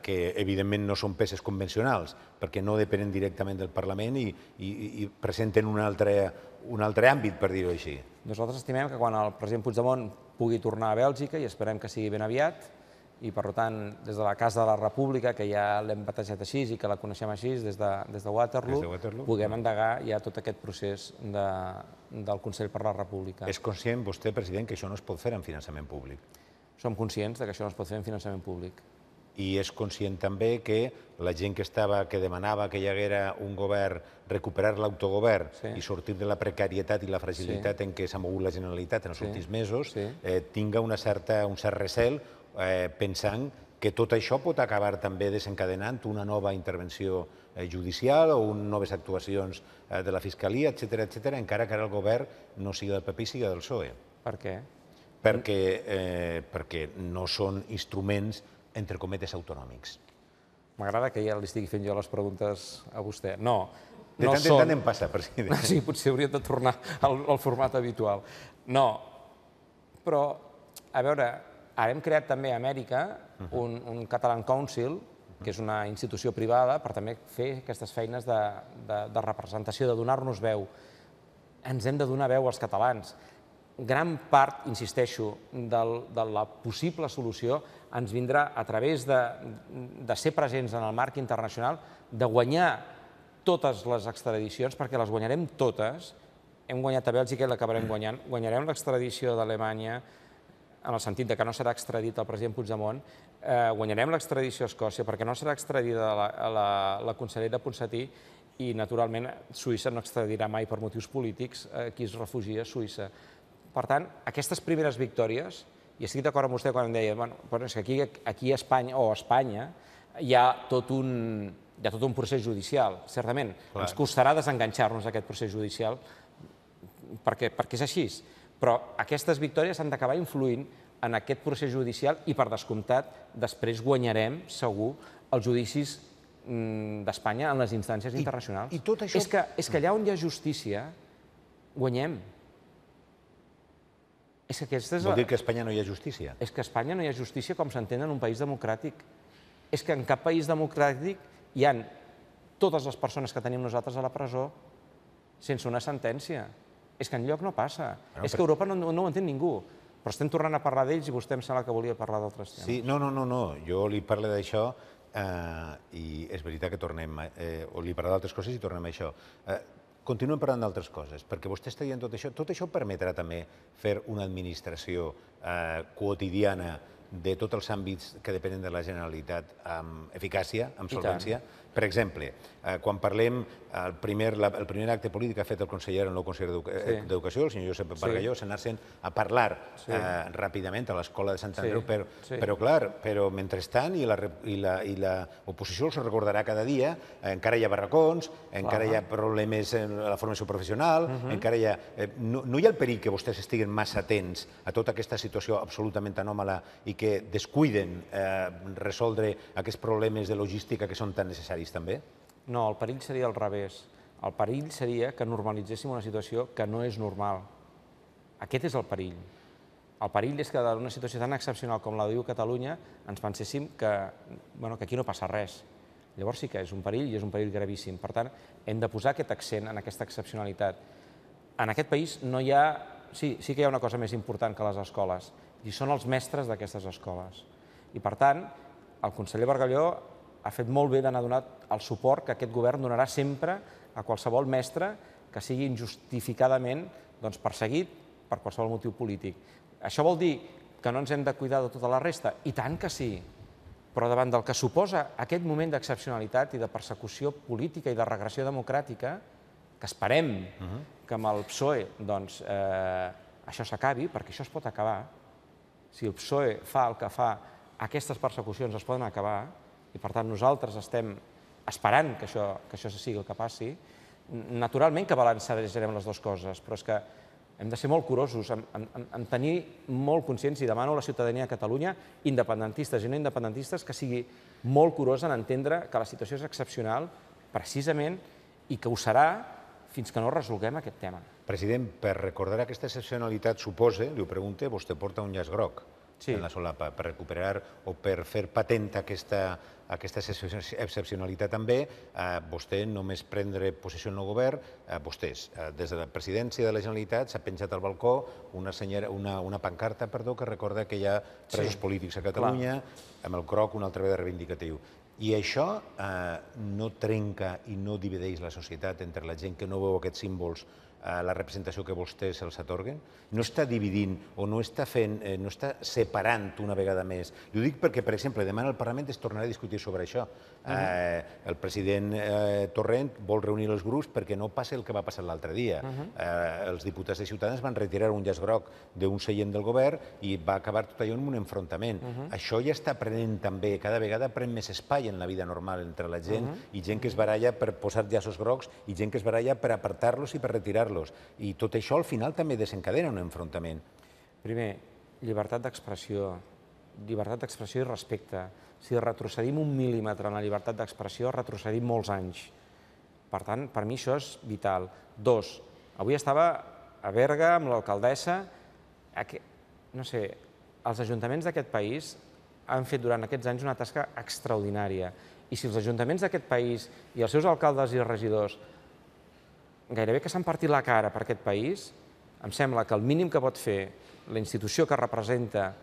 que evidentment no són peces convencionals, perquè no depenen directament del Parlament i presenten un altre àmbit, per dir-ho així? Nosaltres estimem que quan el president Puigdemont pugui tornar a Bèlgica, i esperem que sigui ben aviat, i per tant, des de la Casa de la República, que ja l'hem batejat així i que la coneixem així, des de Waterloo, puguem endegar ja tot aquest procés del Consell per la República. És conscient vostè, president, que això no es pot fer amb finançament públic? Som conscients que això no es pot fer amb finançament públic. I és conscient també que la gent que demanava que hi haguera un govern, recuperar l'autogovern i sortir de la precarietat i la fragilitat en què s'ha mogut la Generalitat en els últims mesos, tinga un cert recel pensant que tot això pot acabar també desencadenant una nova intervenció judicial o noves actuacions de la Fiscalia, etc., encara que ara el govern no sigui del PP i sigui del PSOE. Per què? Perquè no són instruments, entre cometes, autonòmics. M'agrada que ja li estigui fent jo les preguntes a vostè. No, de tant en tant em passa, president. Sí, potser hauríem de tornar al format habitual. No, però, a veure, ara hem creat també a Amèrica un Catalan Council, que és una institució privada, per també fer aquestes feines de representació, de donar-nos veu. Ens hem de donar veu als catalans. Gran part, insisteixo, de la possible solució ens vindrà a través de ser presents en el marc internacional, de guanyar totes les extradicions, perquè les guanyarem totes. Hem guanyat a Bèlgica i l'acabarem guanyant. Guanyarem l'extradició d'Alemanya, en el sentit que no serà extradit el president Puigdemont. Guanyarem l'extradició a Escòcia, perquè no serà extradida la consellera Ponsatí, i, naturalment, Suïssa no extradirà mai per motius polítics qui es refugia a Suïssa. Per tant, aquestes primeres victòries, i estic d'acord amb vostè quan em deia que aquí a Espanya hi ha tot un procés judicial, certament. Ens costarà desenganxar-nos d'aquest procés judicial perquè és així. Però aquestes victòries han d'acabar influint en aquest procés judicial i, per descomptat, després guanyarem, segur, els judicis d'Espanya en les instàncies internacionals. És que allà on hi ha justícia, guanyem. Vol dir que a Espanya no hi ha justícia? És que a Espanya no hi ha justícia com s'entén en un país democràtic. És que en cap país democràtic hi ha totes les persones que tenim nosaltres a la presó sense una sentència. És que enlloc no passa. És que Europa no ho entén ningú. Però estem tornant a parlar d'ells i vostè em sembla que volia parlar d'altres temes. Sí, no. Jo li parlo d'això i és veritat que tornem, o li parlo d'altres coses i tornem a això. Continuem parlant d'altres coses, perquè vostè està dient tot això. Tot això permetrà també fer una administració quotidiana de tots els àmbits que depenen de la Generalitat amb eficàcia, amb solvència. Per exemple, quan parlem, el primer acte polític que ha fet el conseller, el nou conseller d'Educació, el senyor Josep Bargalló, és anar-se'n a parlar ràpidament a l'escola de Sant Andreu, però clar, mentrestant, i l'oposició els recordarà cada dia, encara hi ha barracons, encara hi ha problemes en la formació professional, encara hi ha... No hi ha el perill que vostès estiguen massa atents a tota aquesta situació absolutament anòmala i que descuiden resoldre aquests problemes de logística que són tan necessaris també? No, el perill seria al revés. El perill seria que normalitzéssim una situació que no és normal. Aquest és el perill. El perill és que en una situació tan excepcional com la diu Catalunya ens penséssim que aquí no passa res. Llavors sí que és un perill i és un perill gravíssim. Per tant, hem de posar aquest accent en aquesta excepcionalitat. En aquest país no hi ha... Sí que hi ha una cosa més important que les escoles, i són els mestres d'aquestes escoles. I per tant, el conseller Bargalló ha fet molt bé d'anar donant el suport que aquest govern donarà sempre a qualsevol mestre que sigui injustificadament perseguit per qualsevol motiu polític. Això vol dir que no ens hem de cuidar de tota la resta? I tant que sí, però davant del que suposa aquest moment d'excepcionalitat i de persecució política i de regressió democràtica, que esperem que amb el PSOE això s'acabi, perquè això es pot acabar. Si el PSOE fa el que fa, aquestes persecucions es poden acabar, i per tant nosaltres estem esperant que això sigui el que passi. Naturalment que balancejarem les dues coses, però és que hem de ser molt curosos, en tenir molt conscients, i demano a la ciutadania de Catalunya, independentistes i no independentistes, que sigui molt curosa en entendre que la situació és excepcional, precisament, i que ho serà fins que no resolguem aquest tema. President, per recordar aquesta excepcionalitat, suposa, li ho pregunto, vostè porta un llaç groc. en la solapa, per recuperar o per fer patent aquesta excepcionalitat també. Vostè només prendre possessió en el govern, vostès, des de la presidència de la Generalitat s'ha penjat al balcó una pancarta que recorda que hi ha presos polítics a Catalunya, amb el croc una altra vegada reivindicatiu. I això no trenca i no divideix la societat entre la gent que no veu aquests símbols, la representació que vostès se'ls atorguen? No està dividint o no està separant una vegada més? Jo ho dic perquè, per exemple, demà al Parlament es tornarà a discutir sobre això. El president Torrent vol reunir els grups perquè no passa el que va passar l'altre dia. Els diputats de Ciutadans van retirar un llaç groc d'un seient del govern i va acabar tot allò en un enfrontament. Això ja està prenent també, cada vegada pren més espai en la vida normal entre la gent i gent que es baralla per posar llaços grocs i gent que es baralla per apartar-los i per retirar-los. I tot això al final també desencadena un enfrontament. Primer, llibertat d'expressió i respecte. Si retrocedim un mil·límetre en la llibertat d'expressió, retrocedim molts anys. Per tant, per mi això és vital. Dos, avui estava a Berga amb l'alcaldessa. No sé, els ajuntaments d'aquest país han fet durant aquests anys una tasca extraordinària. I si els ajuntaments d'aquest país i els seus alcaldes i regidors gairebé que s'han partit la cara per aquest país, em sembla que el mínim que pot fer la institució que representa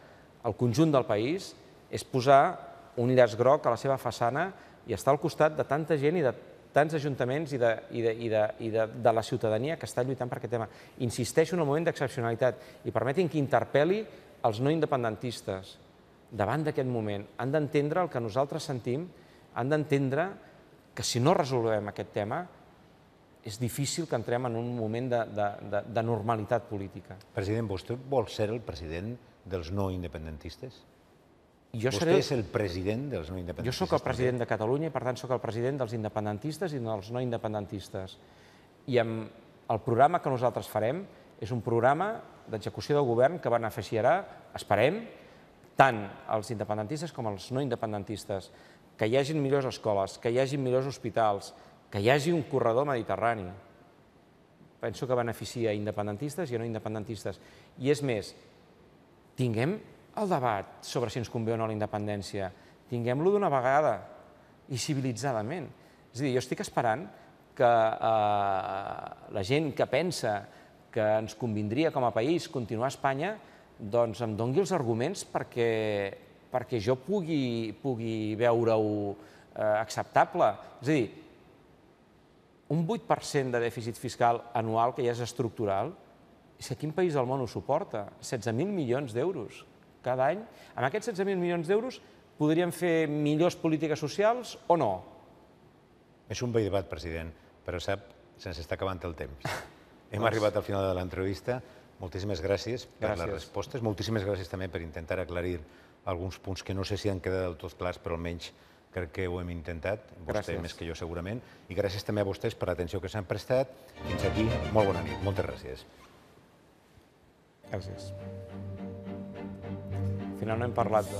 el conjunt del país és posar un llaç groc a la seva façana i estar al costat de tanta gent i de tants ajuntaments i de la ciutadania que està lluitant per aquest tema. Insisteixo en el moment d'excepcionalitat i permetin que interpel·li els no independentistes davant d'aquest moment. Han d'entendre el que nosaltres sentim, han d'entendre que si no resolvem aquest tema és difícil que entrem en un moment de normalitat política. President, vostè vol ser el president dels no independentistes? Vostè és el president dels no independentistes? Jo sóc el president de Catalunya i, per tant, sóc el president dels independentistes i dels no independentistes. I el programa que nosaltres farem és un programa d'execució del govern que beneficiarà, esperem, tant els independentistes com els no independentistes, que hi hagin millors escoles, que hi hagin millors hospitals, que hi hagi un corredor mediterrani. Penso que beneficia independentistes i no independentistes. I és més, tinguem el debat sobre si ens convé o no la independència. Tinguem-lo d'una vegada i civilitzadament. És a dir, jo estic esperant que la gent que pensa que ens convindria com a país continuar a Espanya doncs em doni els arguments perquè jo pugui veure-ho acceptable. És a dir, un 8% de dèficit fiscal anual, que ja és estructural, és que quin país del món ho suporta? 16.000 milions d'euros cada any. Amb aquests 16.000 milions d'euros podríem fer millors polítiques socials o no? És un vell debat, president, però sap, se'ns està acabant el temps. Hem arribat al final de l'entrevista. Moltíssimes gràcies per les respostes. Moltíssimes gràcies també per intentar aclarir alguns punts que no sé si han quedat del tot clars, però almenys crec que ho hem intentat, vostè més que jo segurament. I gràcies també a vostès per l'atenció que s'han prestat. Fins aquí, molt bona nit. Moltes gràcies. Gràcies. Al final no hem parlat de